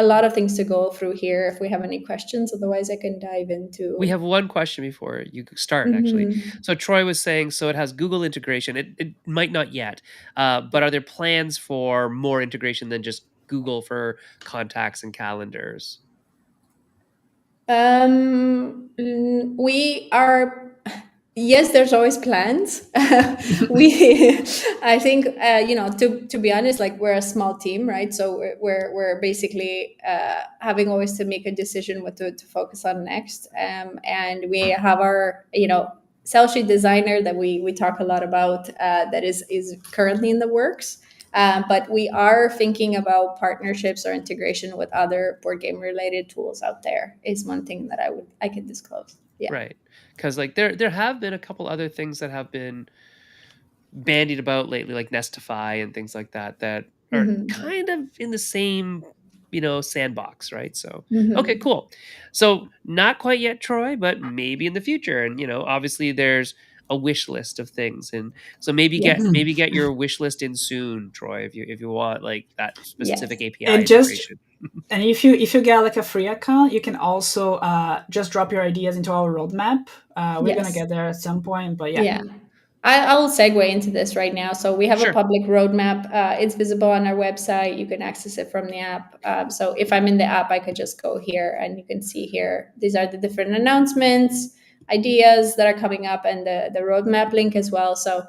lot of things to go through here. If we have any questions, otherwise I can dive We into. have one question before you start, actually. Mhm. So Troy was saying, so it has Google integration. It might not yet, but are there plans for more integration than just Google for contacts and calendars? We are. Yes, there's always plans. we, I think, to be honest, like, we're a small team, right? So we're basically having always to make a decision what to focus on next. And we have our, sell sheet designer that we talk a lot about, that is currently in the works. But we are thinking about partnerships or integration with other board game related tools out there. Is one thing that I can disclose. Yeah. Right. Because, like, there have been a couple other things that have been bandied about lately, like Nestify and things like that, that are Hmm. kind of in the same, sandbox, right? So, okay, Hmm. cool. So, not quite yet, Troy, but maybe in the future. And, obviously there's a wish list of things. And so Yes. maybe get your wish list in soon, Troy, if you want like that specific Yes. API And just integration. and if you get like a free account, you can also just drop your ideas into our roadmap. We're gonna Yes. get there at some point, but yeah. Yeah. I'll segue into this right now. So we have a Sure. public roadmap. It's visible on our website. You can access it from the app. So if I'm in the app, I could just go here and you can see here. These are the different announcements, ideas that are coming up, and the roadmap link as well. So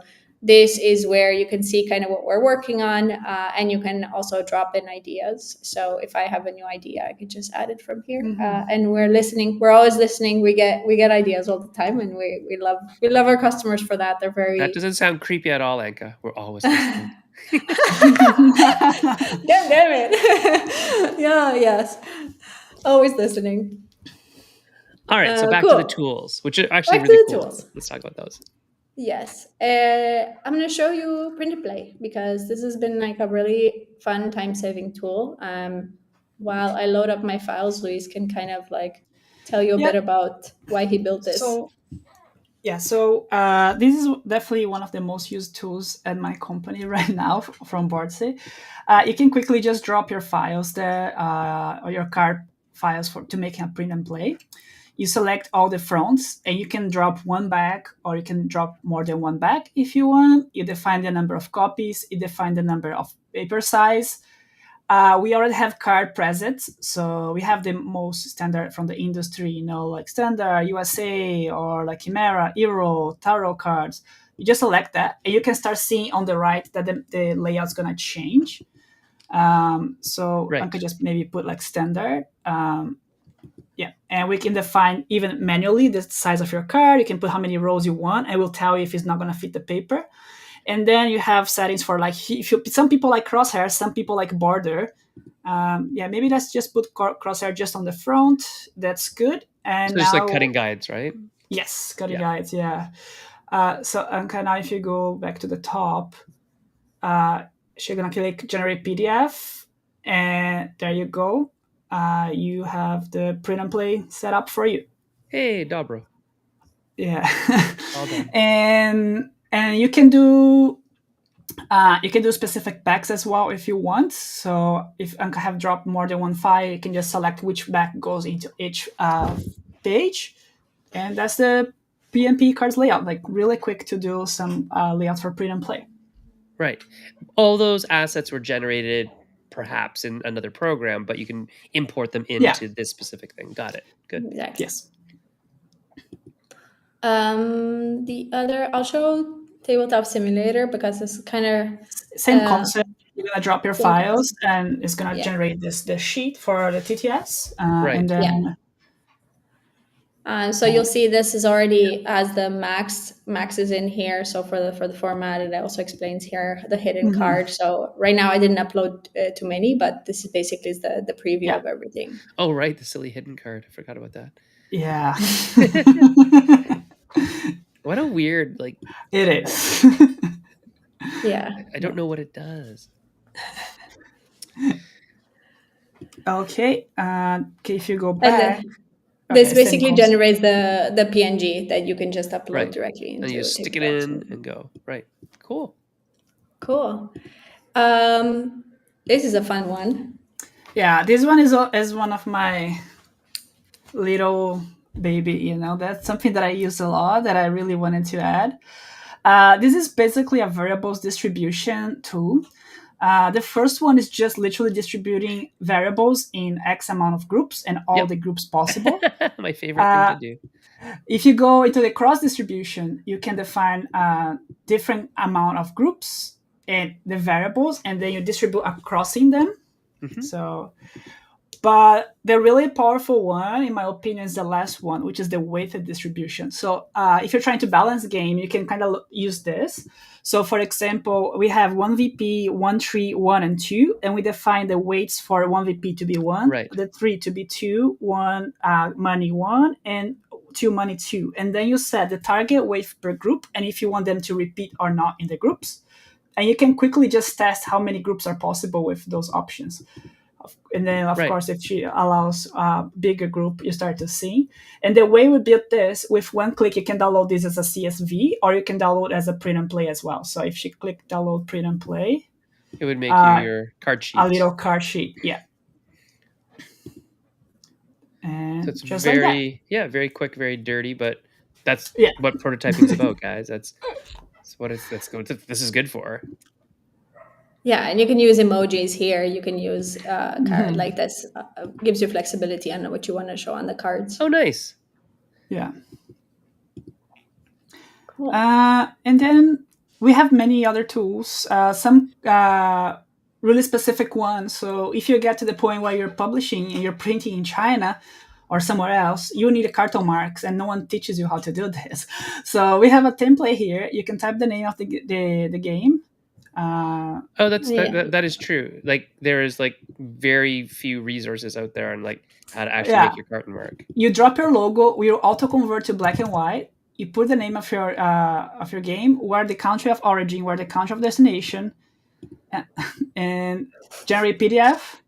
this is where you can see kind of what we're working on, and you can also drop in ideas. So if I have a new idea, I could just add it from here. And we're listening. We're always listening. We get ideas all the time, and we love our customers for that. They're That very doesn't sound creepy at all, Anka. We're always listening. damn it. Yeah, yes, always listening. All right, so back to the Cool. tools, which are actually Back to really the cool. tools. Let's talk about those. Yes. I'm going to show you Print and Play because this has been like a really fun time-saving tool. While I load up my files, Luis can kind of like tell you a Yeah. bit about why he built this. So this is definitely one of the most used tools at my company right now from Boardssey. You can quickly just drop your files there or your card files to make a print and play. You select all the fronts and you can drop one bag or you can drop more than one bag if you want. You define the number of copies, you define the number of paper size. We already have card presets, so we have the most standard from the industry, like Standard, USA, or like Chimera, Euro, Tarot cards. You just select that, and you can start seeing on the right that the layout's gonna change. So Right. I could just maybe put like Standard. And we can define even manually the size of your card. You can put how many rows you want, and it will tell you if it's not gonna fit the paper. And then you have settings for like some people like crosshair, some people like border. Maybe let's just put crosshair just on the front. That's good. And So just like cutting guides, right? Yes, cutting guides. Yeah. So Anka, now if you go back to the top, you're gonna click generate PDF, and there you go. You have the print and play set up for you. Hey, Dobro. Yeah. All done. And you can do specific bags as well if you want. So if Anka have dropped more than one file, you can just select which bag goes into each page, and that's the PNP cards layout. Like really quick to do some layouts for print and play. Right. All those assets were generated perhaps in another program, but you can import them into this specific thing. Got it. Good. Exactly. Yes. The other, I'll show Tabletop Simulator because it's kind of same concept. You're gonna drop your files, concept. and it's gonna generate the sheet for the TTS, and then. So you'll see this is already as the max is in here. So for the format, it also explains here the hidden card. So right now I didn't upload too many, but this is basically the preview of everything. Oh, right. The silly hidden card. I forgot about that. Yeah. What a weird, like... It is. Yeah. I don't know what it does. Okay. If you go back... This basically generates the PNG that you can just upload directly into. And you stick it in and go. Right. Cool. This is a fun one. Yeah, this one is one of my little baby, that's something that I use a lot that I really wanted to add. This is basically a variables distribution tool. The first one is just literally distributing variables in X amount of groups and all the groups possible. My favorite thing to do. If you go into the cross distribution, you can define a different amount of groups and the variables, and then you distribute across in them. But the really powerful one, in my opinion, is the last one, which is the weighted distribution. So if you're trying to balance the game, you can kind of use this. So for example, we have one VP, 1, 3, 1, and 2, and we define the weights for one VP to be 1, the 3 to be 2, 1 money 1, and 2 money 2. And then you set the target weight per group, and if you want them to repeat or not in the groups. And you can quickly just test how many groups are possible with those options. And then, of Right. course, if she allows a bigger group, you start to see. And the way we built this, with one click, you can download this as a CSV, or you can download as a print and play as well. So if you click download print and play, It would make you your card a sheet. little card sheet, yeah. So And it's just like that. very quick, very dirty, but that's Yeah. what prototyping's about, guys. That's what this is good for. Yeah, and you can use emojis here. You can use card Mhm. like this. Gives you flexibility on what you want to show on the cards. Oh, nice. Yeah. Cool. And then we have many other tools, some really specific ones. So if you get to the point where you're publishing and you're printing in China or somewhere else, you need a carton marks, and no one teaches you how to do this. So we have a template here. You can type the name of the game. Oh, that's Yeah. that is true. Like there is like very few resources out there on like how to actually Yeah, make your carton mark. you drop your logo. We'll auto convert to black and white. You put the name of your game, where the country of origin, where the country of destination, and generate PDF,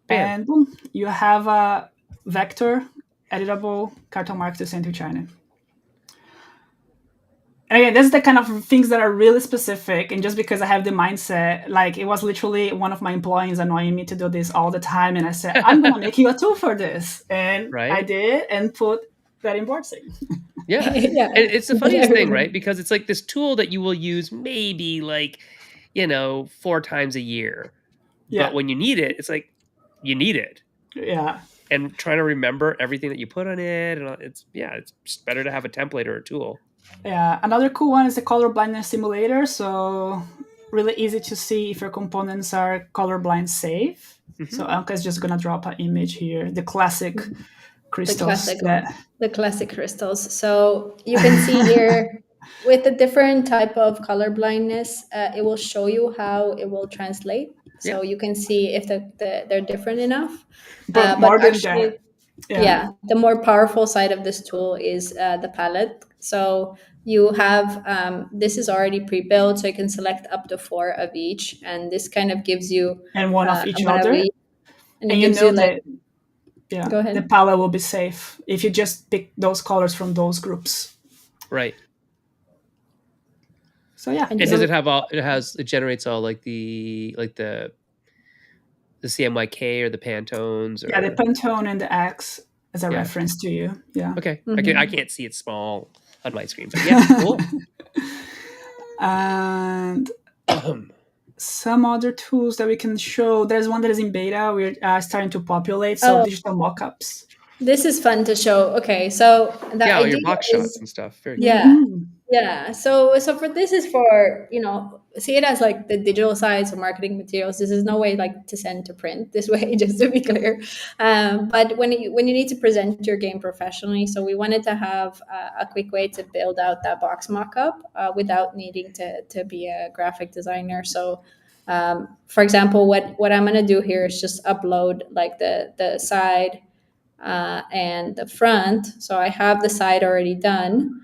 Bam. and boom, you have a vector editable carton mark to send to China. And again, that's the kind of things that are really specific. And just because I have the mindset, like it was literally one of my employees annoying me to do this all the time, and I said, I'm gonna make you a tool for this, and I Right? did, and put that in Boardssey. Yeah. Yeah. And it's the But funniest thing, everyone- right? Because it's like this tool that you will use maybe like, 4 times a year. Yeah, But when you need it, it's like you need it. yeah. And trying to remember everything that you put on it, and it's just better to have a template or a tool. Yeah, another cool one is the color blindness simulator. So really easy to see if your components are colorblind safe. Mhm. So Anka is just gonna drop an image here, the classic the crystals. classic, That the classic crystals. So you can see here with the different type of color blindness, it will show you how it will translate. So Yeah. you can see if they're different enough. but But more than actually, that, yeah, the more powerful side of this tool is the palette. So you have this is already pre-built, so you can select up to 4 of each, and this kind of gives you and one of each one of other, each, and it and you gives you know like, that, yeah, go the ahead. palette will be safe if you just pick those colors from those groups. Right. So yeah, And does it have all? It generates all like the CMYK or the Pantones or yeah, the Pantone and the X as a Yeah. reference to you. Yeah. Okay. Mhm. I can't see it small on my screen, but yeah, cool. And some other tools that we can show. There's one that is in beta. We're starting to populate. So Oh. digital mockups. This is fun to show. Okay, so the Yeah, all idea your box shots is, and stuff. Very yeah, Mhm. yeah. So for this is for, see it as like the digital side, so marketing materials. This is no way like to send to print this way, just to be clear. But when you need to present your game professionally, so we wanted to have a quick way to build out that box mockup without needing to be a graphic designer. So for example, what I'm gonna do here is just upload like the side and the front. So I have the side already done,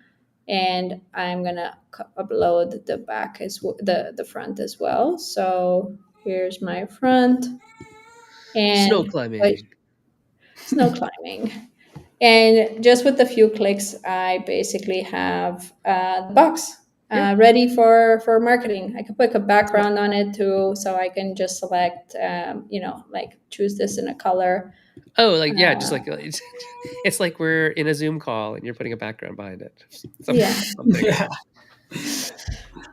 and I'm gonna upload the back the front as well. So here's my front, and Snow climbing. snow climbing. And just with a few clicks, I basically have the box Yeah. ready for marketing. I can put a background on it too, so I can just select, like choose this in a color. Oh, like yeah, just like it's like we're in a Zoom call and you're putting a background behind it. Yeah. Something. Yeah.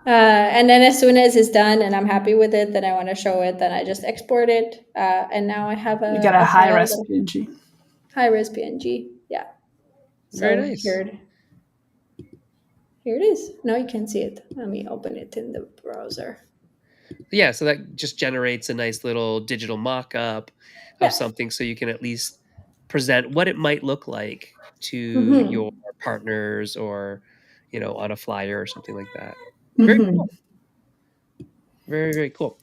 And then as soon as it's done and I'm happy with it, then I want to show it. Then I just export it, and now I have You got a high file res PNG. high res PNG. Yeah. Very So nice. here it is. Now you can see it. Let me open it in the browser. Yeah, so that just generates a nice little digital mock-up of Yeah. something, so you can at least present what it might look like to Mhm. your partners or on a flyer or something like that. Very Mhm. cool. Very, very cool.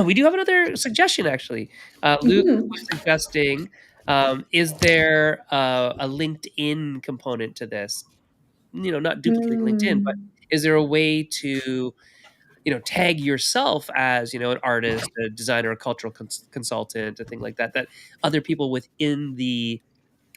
We do have another suggestion actually. Luke Mhm. was suggesting, is there a LinkedIn component to this? Not duplicate LinkedIn, but is there a way to tag yourself as, an artist, a designer, a cultural consultant, a thing like that, that other people within the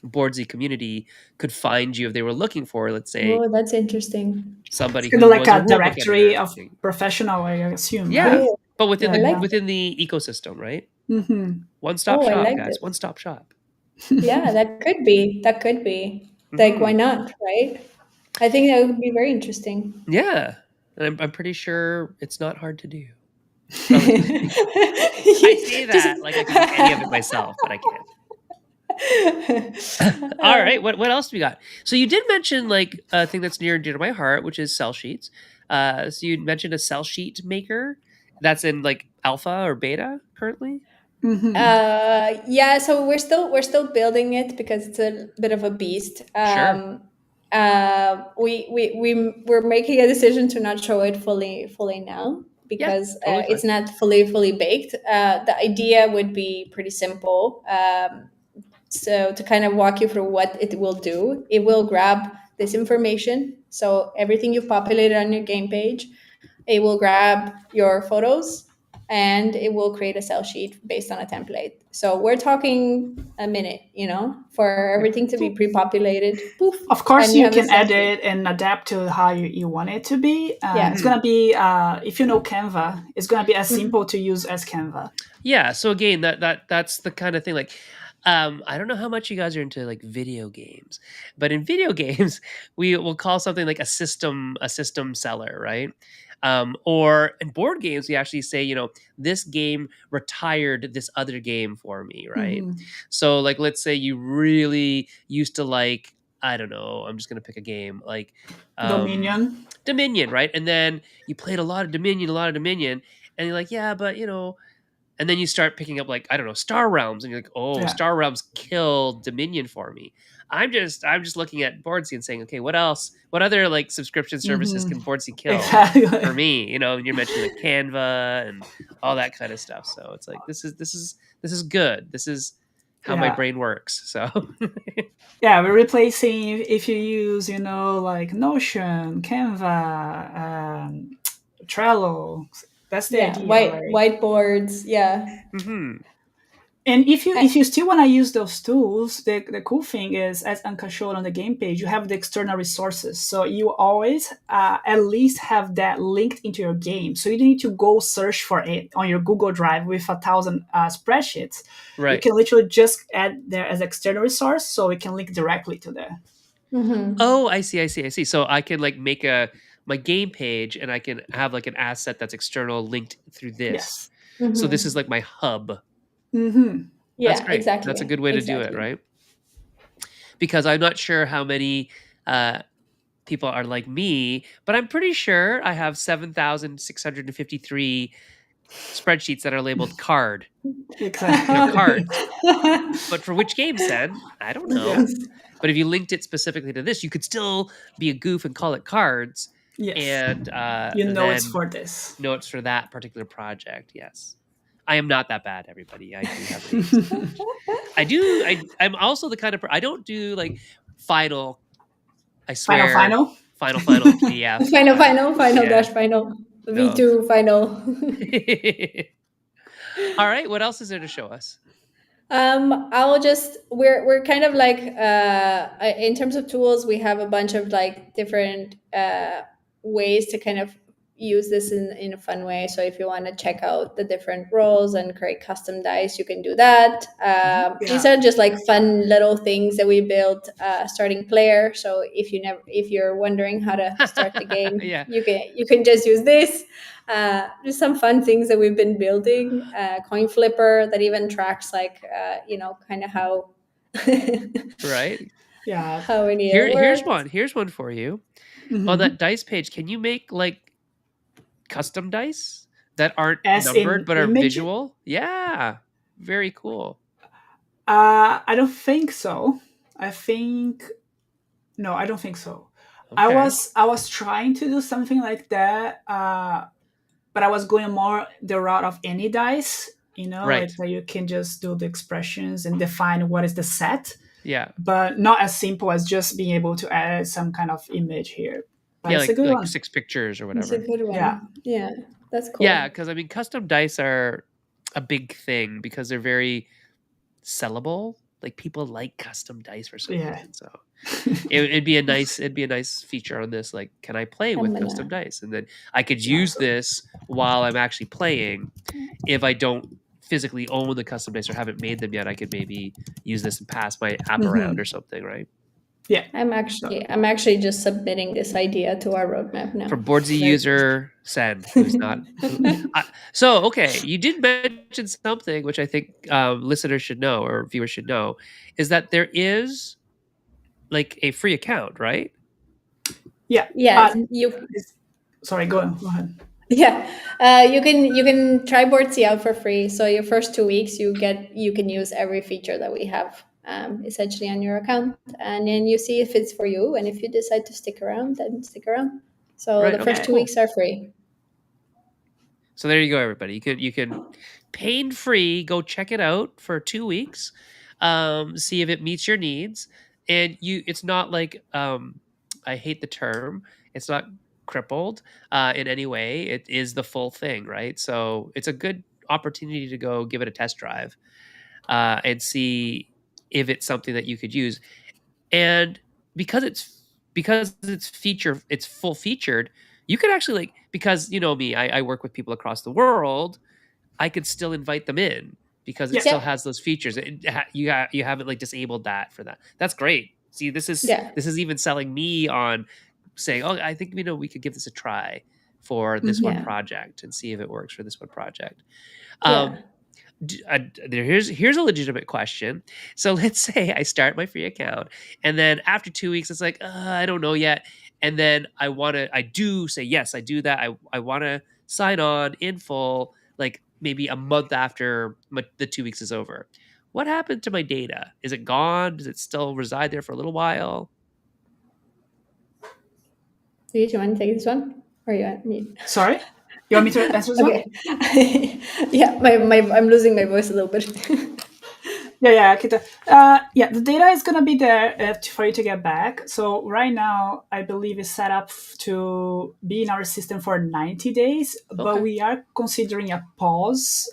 Boardssey community could find you if they were looking for, let's say, Oh, that's interesting. It's somebody kind who of like was a a rule book editor or directory of something. professional, I assume, Yeah, right? Cool. but within I Yeah, the like yeah. it. within the ecosystem, right? Mm-hmm. One-stop Oh, I shop, like guys. this. One-stop shop. Yeah, that could be. That could be. Like, why Hmm. not, right? I think that would be very interesting. Yeah, and I'm pretty sure it's not hard to do. I say Just that like I could do any of it myself, but I can't. All right, what else do we got? So you did mention like a thing that's near and dear to my heart, which is cell sheets. So you mentioned a cell sheet maker that's in like alpha or beta currently. Mm-hmm. yeah, so we're still building it because it's a bit of a beast. Sure. We're making a decision to not show it fully now Yeah, because totally fine. it's not fully baked. The idea would be pretty simple. So to kind of walk you through what it will do, it will grab this information. So everything you've populated on your game page, it will grab your photos and it will create a cell sheet based on a template. So we're talking a minute, for everything to be pre-populated. Poof, Of course, and you you have a can cell sheet. edit and adapt to how you want it to be. Yeah. It's Mhm. gonna be if you know Canva, it's gonna be as Mhm. simple to use as Canva. Yeah, so again, that's the kind of thing like I don't know how much you guys are into like video games, but in video games, we will call something like a system seller, right? Or in board games, we actually say, this game retired this other game for me, right? Mm-hmm. So like let's say you really used to like, I don't know, I'm just gonna pick a game like Dominion. Dominion, right? And then you played a lot of Dominion, and you're like, yeah, but and then you start picking up like, I don't know, Star Realms, and you're like, oh, Yeah. Star Realms killed Dominion for me. I'm just looking at Boardssey and saying, okay, what else? What other like subscription services Mm-hmm. can Boardssey kill for Exactly. me? And you're mentioning like Canva and all that kind of stuff. So it's like this is good. This is how my Yeah. brain works. So Yeah, we're replacing if you use, like Notion, Canva, Trello. That's the Yeah, idea, right? whiteboards. Yeah. hmm And if you Uh, if you still want to use those tools, the cool thing is, as Anka showed on the game page, you have the external resources. So you always at least have that linked into your game. So you don't need to go search for it on your Google Drive with 1,000 spreadsheets. You right. can literally just add there as external resource, so it can link directly to there. mhm. Oh, I see. So I can like make my game page, and I can have like an asset that's external linked through this. Yes. So this is Mhm. like my hub. Mm-hmm. That's Yeah, great. That's a exactly. good way to do it, Exactly. right? Because I'm not sure how many people are like me, but I'm pretty sure I have 7,653 spreadsheets that are labeled card, Exactly. cards. But for which game, Sen? I don't Yeah. know. But if you linked it specifically to this, you could still be a goof and call it cards, Yes. and You know it's then for this. notes for that particular project. Yes, I am not that bad, everybody. I do have names. I do. I'm also the kind of I don't do like final. I Final, swear, final. final PDF. Final Yeah, dash final no. V2 final. All right. What else is there to show us? I'll just we're kind of like in terms of tools, we have a bunch of like different ways to kind of use this in a fun way. So if you want to check out the different roles and create custom dice, you can do that. These Yeah. are just like fun little things that we built starting player. So if you're wondering how to start the game, Yeah. you can just use this. Just some fun things that we've been building. Coin flipper that even tracks like kind of how Yeah. Yeah. how many Here, it here's worked. one. Here's one for you. On Hmm. that dice page, can you make like custom dice that aren't As numbered in but are image, visual? Yeah. Very cool. I don't think so. I think no, I don't think so. Okay. I was trying to do something like that, but I was going more the route of any dice. Right. It's like you can just do the expressions and define what is the set, Yeah. but not as simple as just being able to add some kind of image here. But Yeah, it's a good like one. 6 pictures or It's a whatever. good Yeah. one. Yeah, that's Yeah, cool. because I mean, custom dice are a big thing because they're very sellable. Like people like custom dice for some Yeah. reason. So it'd be a nice feature on this. Like, can I play I'm with custom gonna. dice? And then I could Yeah. use this while I'm actually playing. If I don't physically own the custom dice or haven't made them yet, I could maybe use this and pass my app around or something, right? Yeah. I'm actually just submitting this idea to our roadmap now. From Boardssey Very user Sen, who's not. So okay, you did mention something which I think listeners should know or viewers should know, is that there is like a free account, right? Yeah. Yes, you. Sorry, go on. Go ahead. Yeah, you can try Boardsey out for free. So your first 2 weeks, you can use every feature that we have essentially on your account, and then you see if it's for you. And if you decide to stick around, then stick around. So Right. the Okay. first two Okay. Cool. weeks are free. So there you go, everybody. You can pain free go check it out for 2 weeks, see if it meets your needs, and you. It's not like I hate the term. It's not crippled in any way. It is the full thing, right? So it's a good opportunity to go give it a test drive and see if it's something that you could use. And because it's full featured, you could actually like because you know me, I work with people across the world. I could still invite them in because it Yeah. still Yeah, has those features. You haven't like disabled that for that. That's great. See, yeah, this is even selling me on saying, oh, I think we could give this a try for this one yeah, project and see if it works for this one project. yeah. Um, here's a legitimate question. So let's say I start my free account, and then after 2 weeks, it's like I don't know yet, and then I do say yes, I do that. I want to sign on in full, like maybe a month after the 2 weeks is over. What happened to my data? Is it gone? Does it still reside there for a little while? Do you want to take this one, or you want me? Sorry. You want me to answer this one? Okay. Yeah, I'm losing my voice a little bit. Yeah, yeah, I could, yeah. The data is gonna be there for you to get back. So right now, I believe it's set up to be in our system for 90 days, but Okay, we are considering a pause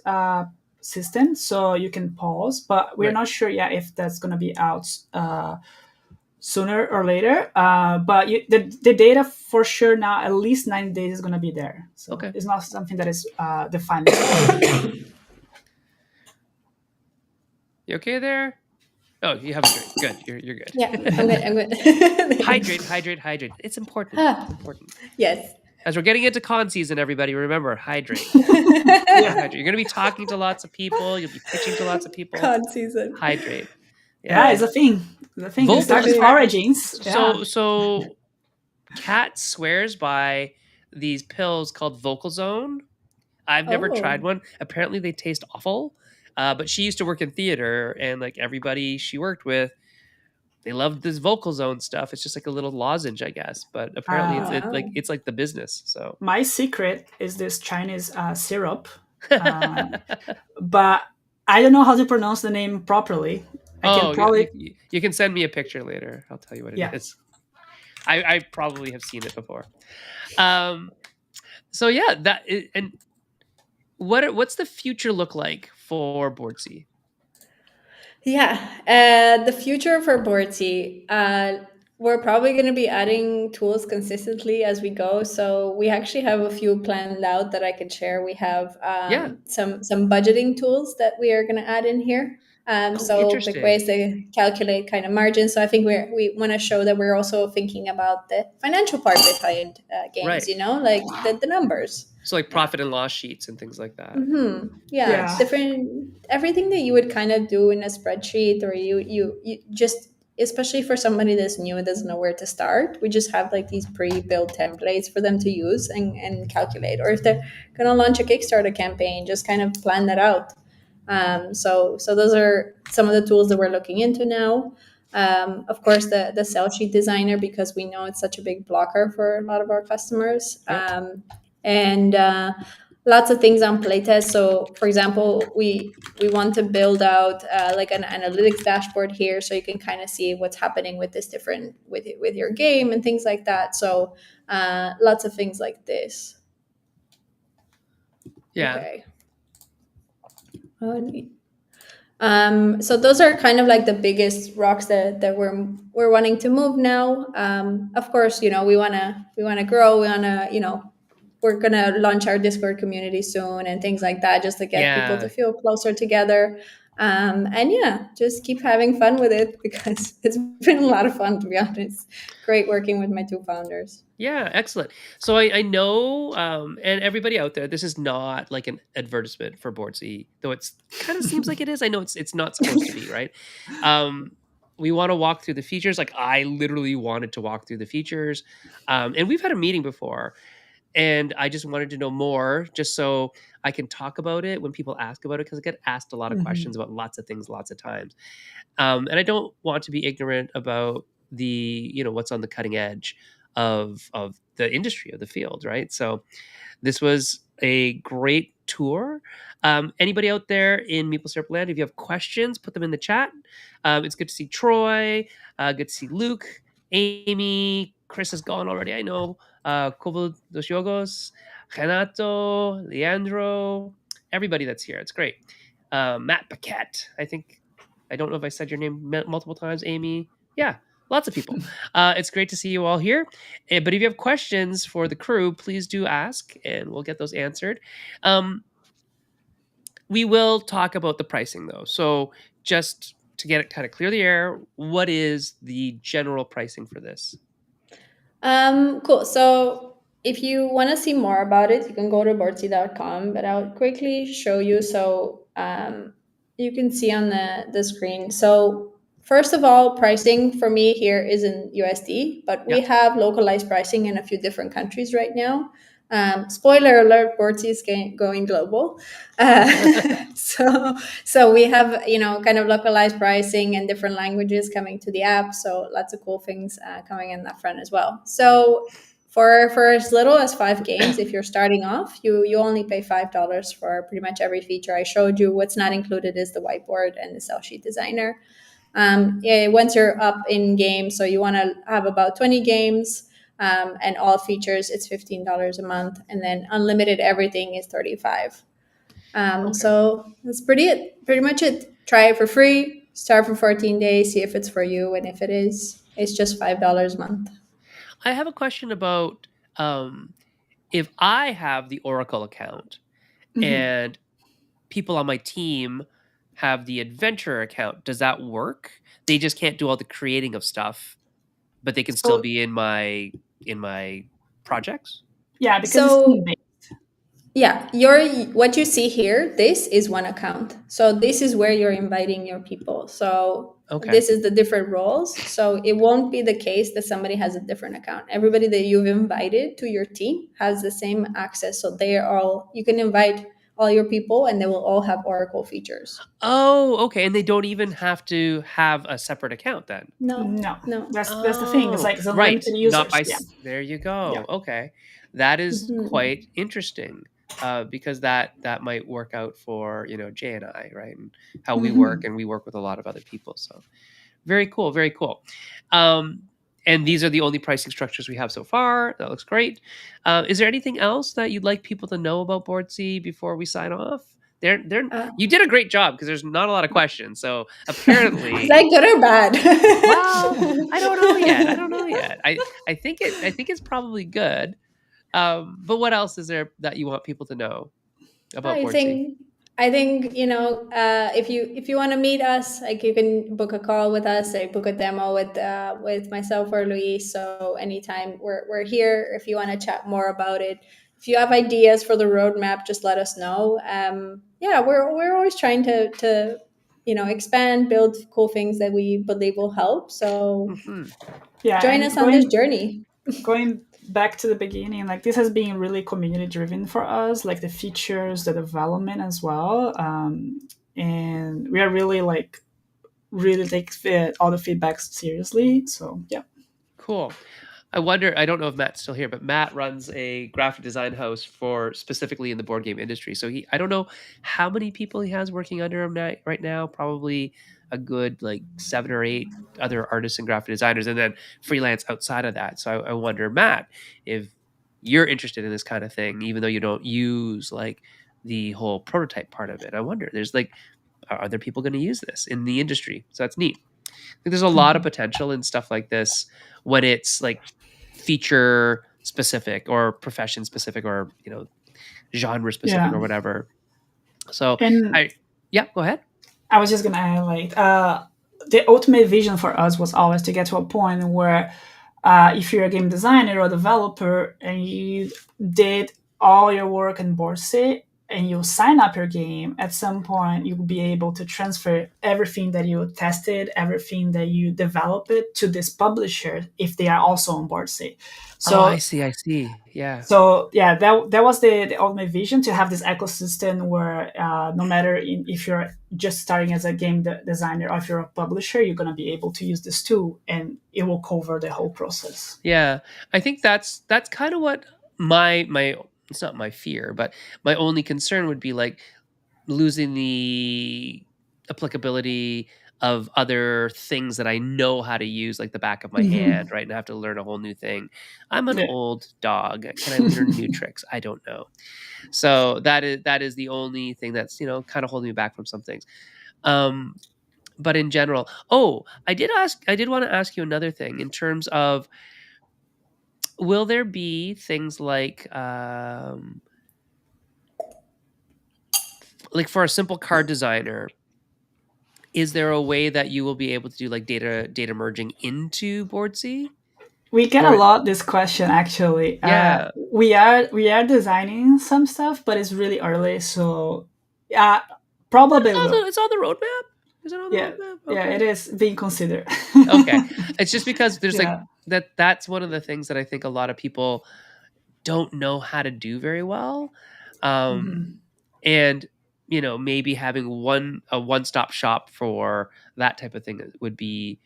system, so you can pause. But we're right. not sure yet if that's gonna be out sooner or later. But the data for sure now, at least 90 days is gonna be there. So Okay. it's not something that is defined. You okay there? Oh, you have a drink. Good. You're good. Yeah, I'm good. I'm good. Hydrate, hydrate, hydrate. It's important. Ah, It's important. yes. As we're getting into con season, everybody, remember, hydrate. Yeah. Hydrate. You're going to be talking to lots of people. You'll be pitching to lots of people. Con season. Hydrate. Yeah, Yeah. it's a thing. It's a thing. Vocal It starts with Definitely. origins. Yeah. So Kat swears by these pills called Vocal Zone. I've never tried Oh, one. Apparently, they taste awful. But she used to work in theater, and like everybody she worked with, they loved this Vocal Zone stuff. It's just like a little lozenge, I guess. But apparently, Uh, wow. it's like the business. So. my secret is this Chinese syrup, uh, but I don't know how to pronounce the name properly. I can Oh, yeah, probably, you can send me a picture later. I'll tell you what it yeah. is. I probably have seen it before. Um, so yeah, and what's the future look like for Boardsey? Yeah, the future for Boardsey, we're probably going to be adding tools consistently as we go. So we actually have a few planned out that I can share. We have Yeah. some budgeting tools that we are going to add in here. Oh, So like interesting. ways to calculate kind of margins. So I think we want to show that we're also thinking about the financial part behind games. Right. You know, like the numbers. So like profit and loss sheets and things like that. Yeah, Yeah. different everything that you would kind of do in a spreadsheet, or you just, especially for somebody that's new and doesn't know where to start, we just have like these pre-built templates for them to use and calculate. Or if they're gonna launch a Kickstarter campaign, just kind of plan that out. So those are some of the tools that we're looking into now. Of course, the sell sheet designer, because we know it's such a big blocker for a lot of our customers. Yep. And lots of things on playtest. So, for example, we want to build out like an analytics dashboard here, so you can kind of see what's happening with this different with your game and things like that. So, lots of things like this. Yeah. Okay. Oh, neat. So those are kind of like the biggest rocks that we're wanting to move now. Of course, we wanna grow. We wanna we're gonna launch our Discord community soon and things like that, just to get people to Yeah. feel closer together. And yeah, just keep having fun with it because it's been a lot of fun, to be honest. Great working with my two founders. Yeah, excellent. So I know, and everybody out there, this is not like an advertisement for Boardssey, though it's kind of seems like it is. I know it's not supposed to be, right? Um, we want to walk through the features. Like I literally wanted to walk through the features, and we've had a meeting before, and I just wanted to know more, just so I can talk about it when people ask about it, because I get asked a lot of Mhm. questions about lots of things, lots of times. And I don't want to be ignorant about the what's on the cutting edge of the industry of the field, right? So this was a great tour. Anybody out there in Maple Syrup Land, if you have questions, put them in the chat. It's good to see Troy. Good to see Luke, Amy. Chris is gone already. I know. Kovo dos Yogos, Renato, Leandro, everybody that's here. It's great. Matt Paquette. I don't know if I said your name multiple times. Amy. Yeah, lots of people. It's great to see you all here. But if you have questions for the crew, please do ask, and we'll get those answered. Um, we will talk about the pricing though. So just to get it kind of clear the air, what is the general pricing for this? Cool. So if you want to see more about it, you can go to boardsey.com, but I'll quickly show you so you can see on the screen. So first of all, pricing for me here is in USD, but we Yeah. have localized pricing in a few different countries right now. Spoiler alert, Boardsey is going global. So we have kind of localized pricing and different languages coming to the app, so lots of cool things coming in that front as well. So for as little as 5 games, if you're starting off, you only pay $5 for pretty much every feature I showed you. What's not included is the whiteboard and the cell sheet designer. Yeah, once you're up in game, so you want to have about 20 games, and all features, it's $15 a month, and then unlimited everything is 35. Okay. So that's pretty much it. Try it for free. Start for 14 days. See if it's for you, and if it is, it's just $5 a month. I have a question about if I have the Oracle account Mhm. and people on my team have the adventure account, does that work? They just can't do all the creating of stuff, but they can still So be in my projects. yeah, because it's So team based. yeah, what you see here, this is one account. So this is where you're inviting your people. So Okay. this is the different roles. So it won't be the case that somebody has a different account. Everybody that you've invited to your team has the same access. So they are all, you can invite all your people and they will all have Oracle features. Oh, okay. And they don't even have to have a separate account then. No, No, no. that's the thing. It's Oh, like it's right. unlimited Not users. by. Yeah, There you yeah. go. Okay, that is Mhm. quite interesting. Because that might work out for Jay and I, right, and how we work, Hmm. and we work with a lot of other people. So very cool, very cool. Um, and these are the only pricing structures we have so far. That looks great. Is there anything else that you'd like people to know about Boardsey before we sign off? They're Uh, You did a great job because there's not a lot of questions. So is apparently, that good or bad? well, I don't know yet. I don't know yet. I think it's probably good. But what else is there that you want people to know about I Boardsey? think I think if you want to meet us, like you can book a call with us, or book a demo with myself or Luis. So anytime we're here. If you want to chat more about it, if you have ideas for the roadmap, just let us know. Yeah, we're always trying to expand, build cool things that we believe will help. So Hmm. Yeah, join and us on this journey. going back to the beginning, like this has been really community driven for us, like the features, the development as well, and we are really really take all the feedbacks seriously. So yeah. Cool. I wonder. I don't know if Matt's still here, but Matt runs a graphic design house for specifically in the board game industry. So I don't know how many people he has working under him right now. Probably a good like 7 or 8 other artists and graphic designers, and then freelance outside of that. So I wonder, Matt, if you're interested in this kind of thing, even though you don't use like the whole prototype part of it. I wonder, there's like, are there people going to use this in the industry? So that's neat. I think there's a lot of potential in stuff like this when it's like feature specific or profession specific or genre specific Yeah, or whatever. So and I yeah, go ahead. I was just gonna highlight the ultimate vision for us was always to get to a point where if you're a game designer or developer and you did all your work in Boardssey and you sign up your game, at some point you'll be able to transfer everything that you tested, everything that you developed to this publisher if they are also on Boardssey. Oh, I So see. I see. Yeah. so yeah, that was the ultimate vision, to have this ecosystem where no matter if you're just starting as a game designer or if you're a publisher, you're going to be able to use this tool and it will cover the whole process. Yeah. I think that's kind of what my it's not my fear, but my only concern would be like losing the applicability of other things that I know how to use like the back of my hand, Hmm. right? And I have to learn a whole new thing. I'm an Yeah. old dog. Can I learn new tricks? I don't know. So that is the only thing that's, kind of holding me back from some things. Um but in general, oh, I did want to ask you another thing in terms of, will there be things like for a simple card designer, is there a way that you will be able to do like data merging into Boardsey? We get a Or lot this question actually. yeah, We are designing some stuff, but it's really early, so uh, probably will. it's on the roadmap. Is it on the Yeah, roadmap? yeah, Okay. it is being considered. Okay. It's just because there's like Yeah. that's one of the things that I think a lot of people don't know how to do very well. Um Hmm. and maybe having a one-stop shop for that type of thing would be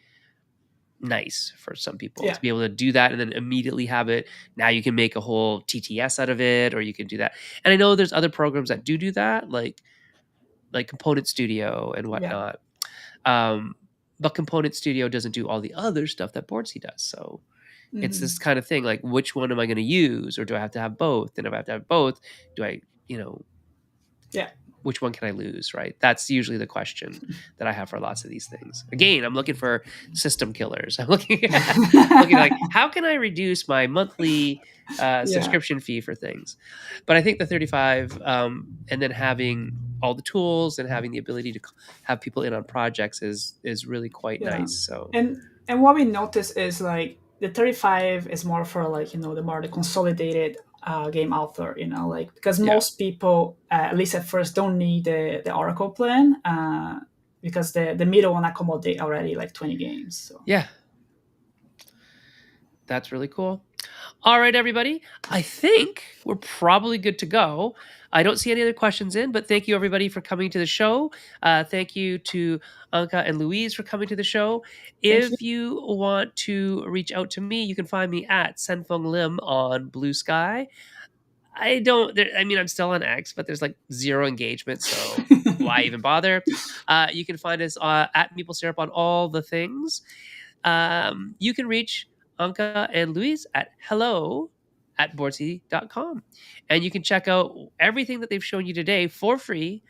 nice for some people Yeah. to be able to do that and then immediately have it. Now you can make a whole TTS out of it, or you can do that. And I know there's other programs that do that, like Component Studio and Yeah. whatnot. Um, but Component Studio doesn't do all the other stuff that Boardsey does. So it's this Hmm. kind of thing, like which one am I going to use, or do I have to have both? And if I have to have both, do I, Yeah. which one can I lose, right? That's usually the question that I have for lots of these things. Again, I'm looking for system killers. I'm looking like, how can I reduce my monthly Yeah. subscription fee for things? But I think the 35, and then having all the tools and having the ability to have people in on projects is really quite Yeah. nice. So And what we notice is like the 35 is more for like the consolidated game author, like because yeah, most people at least at first don't need the Oracle plan because the middle one accommodate already like 20 games. So yeah, that's really cool. All right, everybody. I think we're probably good to go. I don't see any other questions in, but thank you, everybody, for coming to the show. Thank you to Anka and Louise for coming to the show. thank you. If you want to reach out to me, you can find me at Senfeng Lim on Blue Sky. I don't, I mean, I'm still on X, but there's like zero engagement. So why even bother? You can find us at Maple Syrup on all the things. You can reach Anka and Luis at hello@boardsey.com. And you can check out everything that they've shown you today for free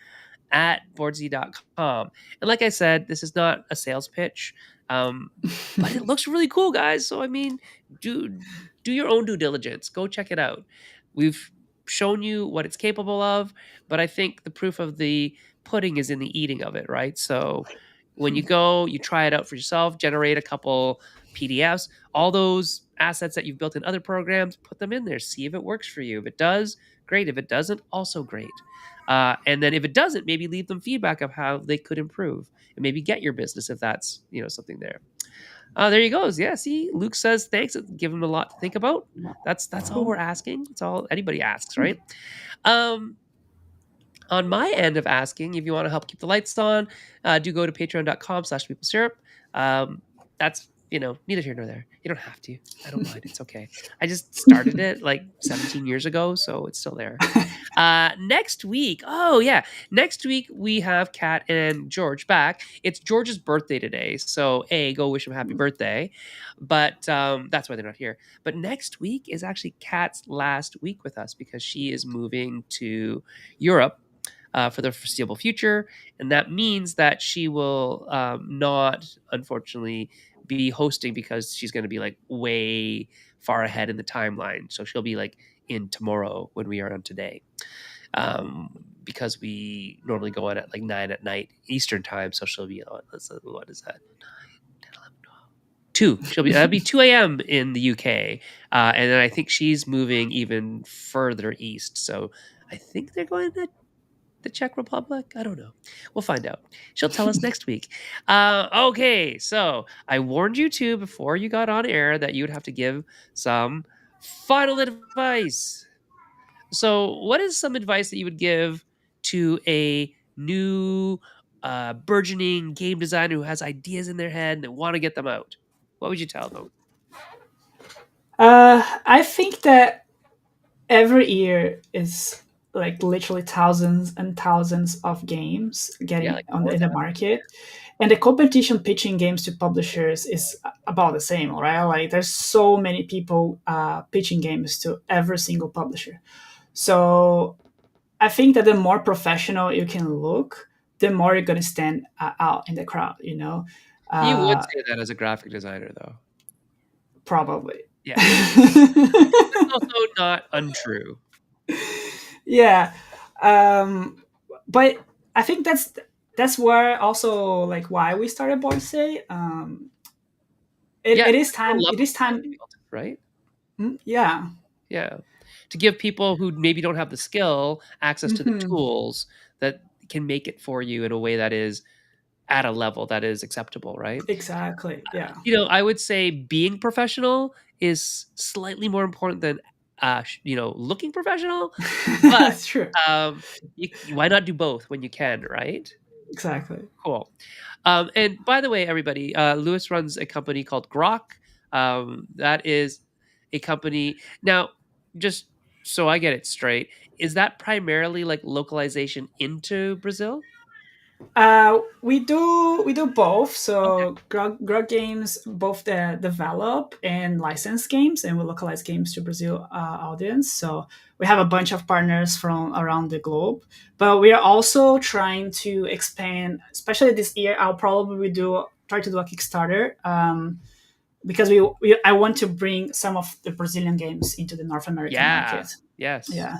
at boardsey.com. And like I said, this is not a sales pitch, but it looks really cool, guys. So, I mean, do your own due diligence. Go check it out. We've shown you what it's capable of, but I think the proof of the pudding is in the eating of it, right? So, when you go, you try it out for yourself, generate a couple PDFs, all those assets that you've built in other programs, put them in there, see if it works for you. If it does, great. If it doesn't, also great. And then if it doesn't, maybe leave them feedback of how they could improve and maybe get your business if that's something there. There you goes. Yeah, see, Luke says thanks. Give him a lot to think about. That's all we're Cool. asking. That's all anybody asks, right? Um, on my end of asking, if you want to help keep the lights on, do go to patreon.com/maple syrup. That's neither here nor there. You don't have to. I don't mind. It's okay. I just started it like 17 years ago, so it's still there. Next week, oh yeah, next week we have Kat and George back. It's George's birthday today, so go wish him happy birthday. But that's why they're not here. But next week is actually Kat's last week with us because she is moving to Europe for the foreseeable future, and that means that she will not, unfortunately, be hosting because she's going to be like way far ahead in the timeline. So she'll be like in tomorrow when we are on today, because we normally go on at like 9 at night Eastern time. So she'll be on. What is that? 2. That'll be 2 a.m. in the UK, and then I think she's moving even further east. So I think they're going to the Czech Republic? I don't know. We'll find out. She'll tell us next week. Okay, so I warned you too before you got on air that you would have to give some final advice. So, what is some advice that you would give to a new, burgeoning game designer who has ideas in their head and they want to get them out? What would you tell them? I think that every year is like literally thousands and thousands of games Yeah, getting like on more in than the market, and the competition pitching games to publishers is about the same, right? Like there's so many people pitching games to every single publisher. So I think that the more professional you can look, the more you're going to stand out in the crowd, you would uh, say that as a graphic designer, though. probably. Yeah, that's also not untrue. Yeah. um but I think that's where also like why we started Boardssey. Yeah, It is people time, love it is time. field, right? Yeah. Yeah. To give people who maybe don't have the skill access to the Hmm. tools that can make it for you in a way that is at a level that is acceptable, right? Exactly, yeah. I would say being professional is slightly more important than looking professional, but That's true. why not do both when you can, right? Exactly. Cool. And by the way, everybody, Lewis runs a company called Grok. That is a company. Now, just so I get it straight, is that primarily like localization into Brazil? We do both. Okay. So Grog Games both develop and license games, and we localize games to Brazil audience. So we have a bunch of partners from around the globe, but we are also trying to expand. Especially this year, I'll probably do try to do a Kickstarter, because we I want to bring some of the Brazilian games into the North American Yeah. market. Yes. Yeah,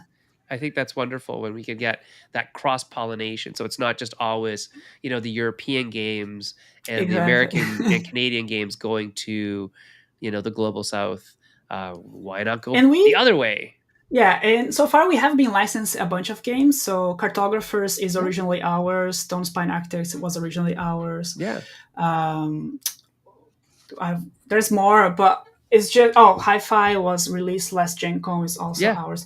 I think that's wonderful when we can get that cross pollination. So it's not just always, the European games and the exactly. American and Canadian games going to, the global south. Why not go And the we other way? Yeah, and so far we have been licensed a bunch of games. So Cartographers is Yeah. originally ours. Stone Spine Architects was originally ours. Yeah. Um, there's more, but it's just Hi-Fi was released last Gen Con is also Yeah. ours.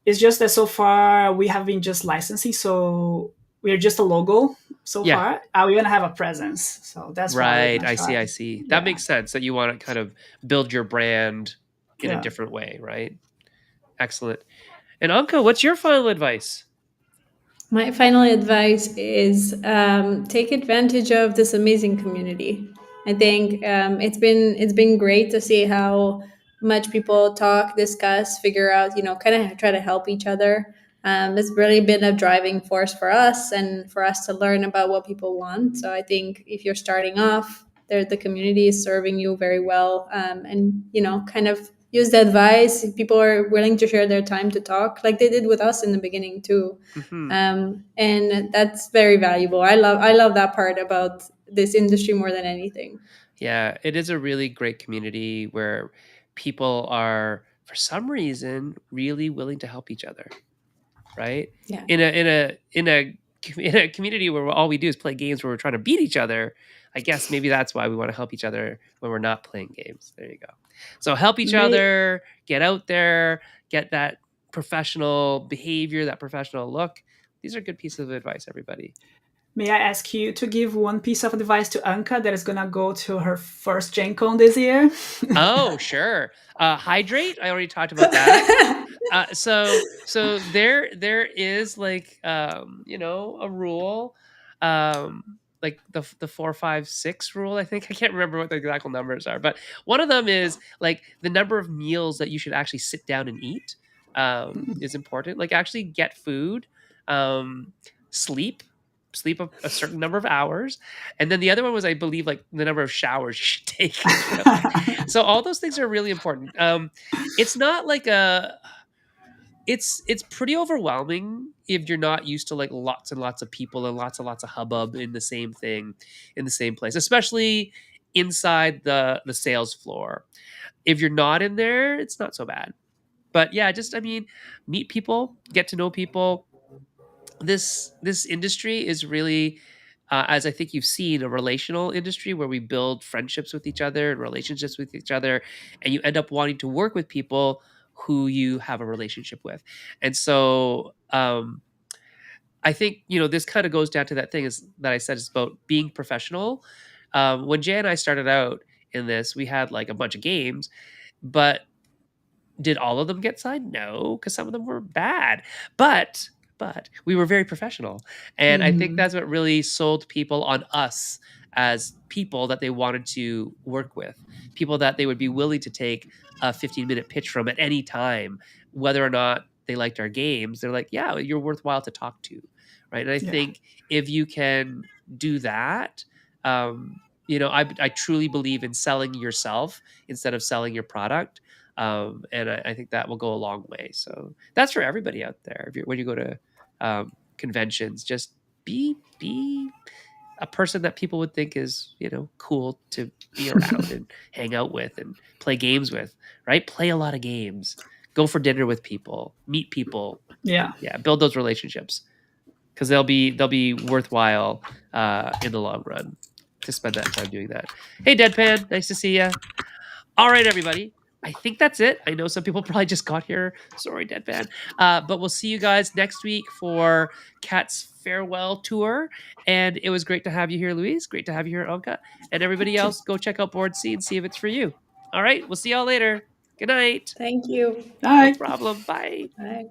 It's just that so far we have been just licensing, so we're just a logo so Yeah. far. We're gonna have a presence, so that's why we're Right. gonna I try. see. I see. That Yeah, makes sense that you want to kind of build your brand in a yeah. different way, right? Excellent. And Anka, what's your final advice? My final advice is take advantage of this amazing community. I think it's been great to see how much people talk, discuss, figure out, kind of try to help each other. It's really been a driving force for us and for us to learn about what people want. So I think if you're starting off, there the community is serving you very well, and kind of use the advice. If people are willing to share their time to talk, like they did with us in the beginning too, Hmm. and that's very valuable. I love that part about this industry more than anything. Yeah, it is a really great community where people are, for some reason, really willing to help each other, right? Yeah. In a community where all we do is play games where we're trying to beat each other. I guess maybe that's why we want to help each other when we're not playing games. There you go. So help each May, other, get out there, get that professional behavior, that professional look. These are good pieces of advice, everybody. May I ask you to give one piece of advice to Anka that is gonna go to her first Gen Con this year? Oh, sure. Hydrate. I already talked about that. So there is like a rule, like the 4 5 6 rule. I think I can't remember what the exact numbers are, but one of them is like the number of meals that you should actually sit down and eat is important. Like actually get food, um, sleep. Sleep a certain number of hours, and then the other one was, I believe, like the number of showers you should take throughout the day. So all those things are really important. It's not like a it's pretty overwhelming if you're not used to like lots and lots of people and lots of hubbub in the same thing in the same place, especially inside the sales floor. If you're not in there, it's not so bad. But yeah, just I mean, meet people, get to know people. This industry is really as I think you've seen, a relational industry where we build friendships with each other and relationships with each other, and you end up wanting to work with people who you have a relationship with. And so I think this kind of goes down to that thing is that I said is about being professional. When Jay and I started out in this, we had like a bunch of games, but did all of them get signed? No, because some of them were bad. But we were very professional, and I think Mhm. that's what really sold people on us as people that they wanted to work with, people that they would be willing to take a 15-minute pitch from at any time, whether or not they liked our games. They're like, yeah, you're worthwhile to talk to, right? And I Yeah, think if you can do that, I truly believe in selling yourself instead of selling your product, and I think that will go a long way. So that's for everybody out there. If you're when you go to conventions, just be a person that people would think is cool to be around and hang out with and play games with. Right? Play a lot of games. Go for dinner with people. Meet people. yeah. Yeah, build those relationships because they'll be worthwhile in the long run to spend that time doing that. Hey, Deadpan, nice to see you. All right, everybody. I think that's it. I know some people probably just got here. Sorry, Deadpan. But we'll see you guys next week for Cat's farewell tour. And it was great to have you here, Louise. Great to have you here, Anka. And everybody Thank you. else, go check out Boardssey and see if it's for you. All right. We'll see y'all later. Good night. Thank you. No Bye. problem. Bye. Bye.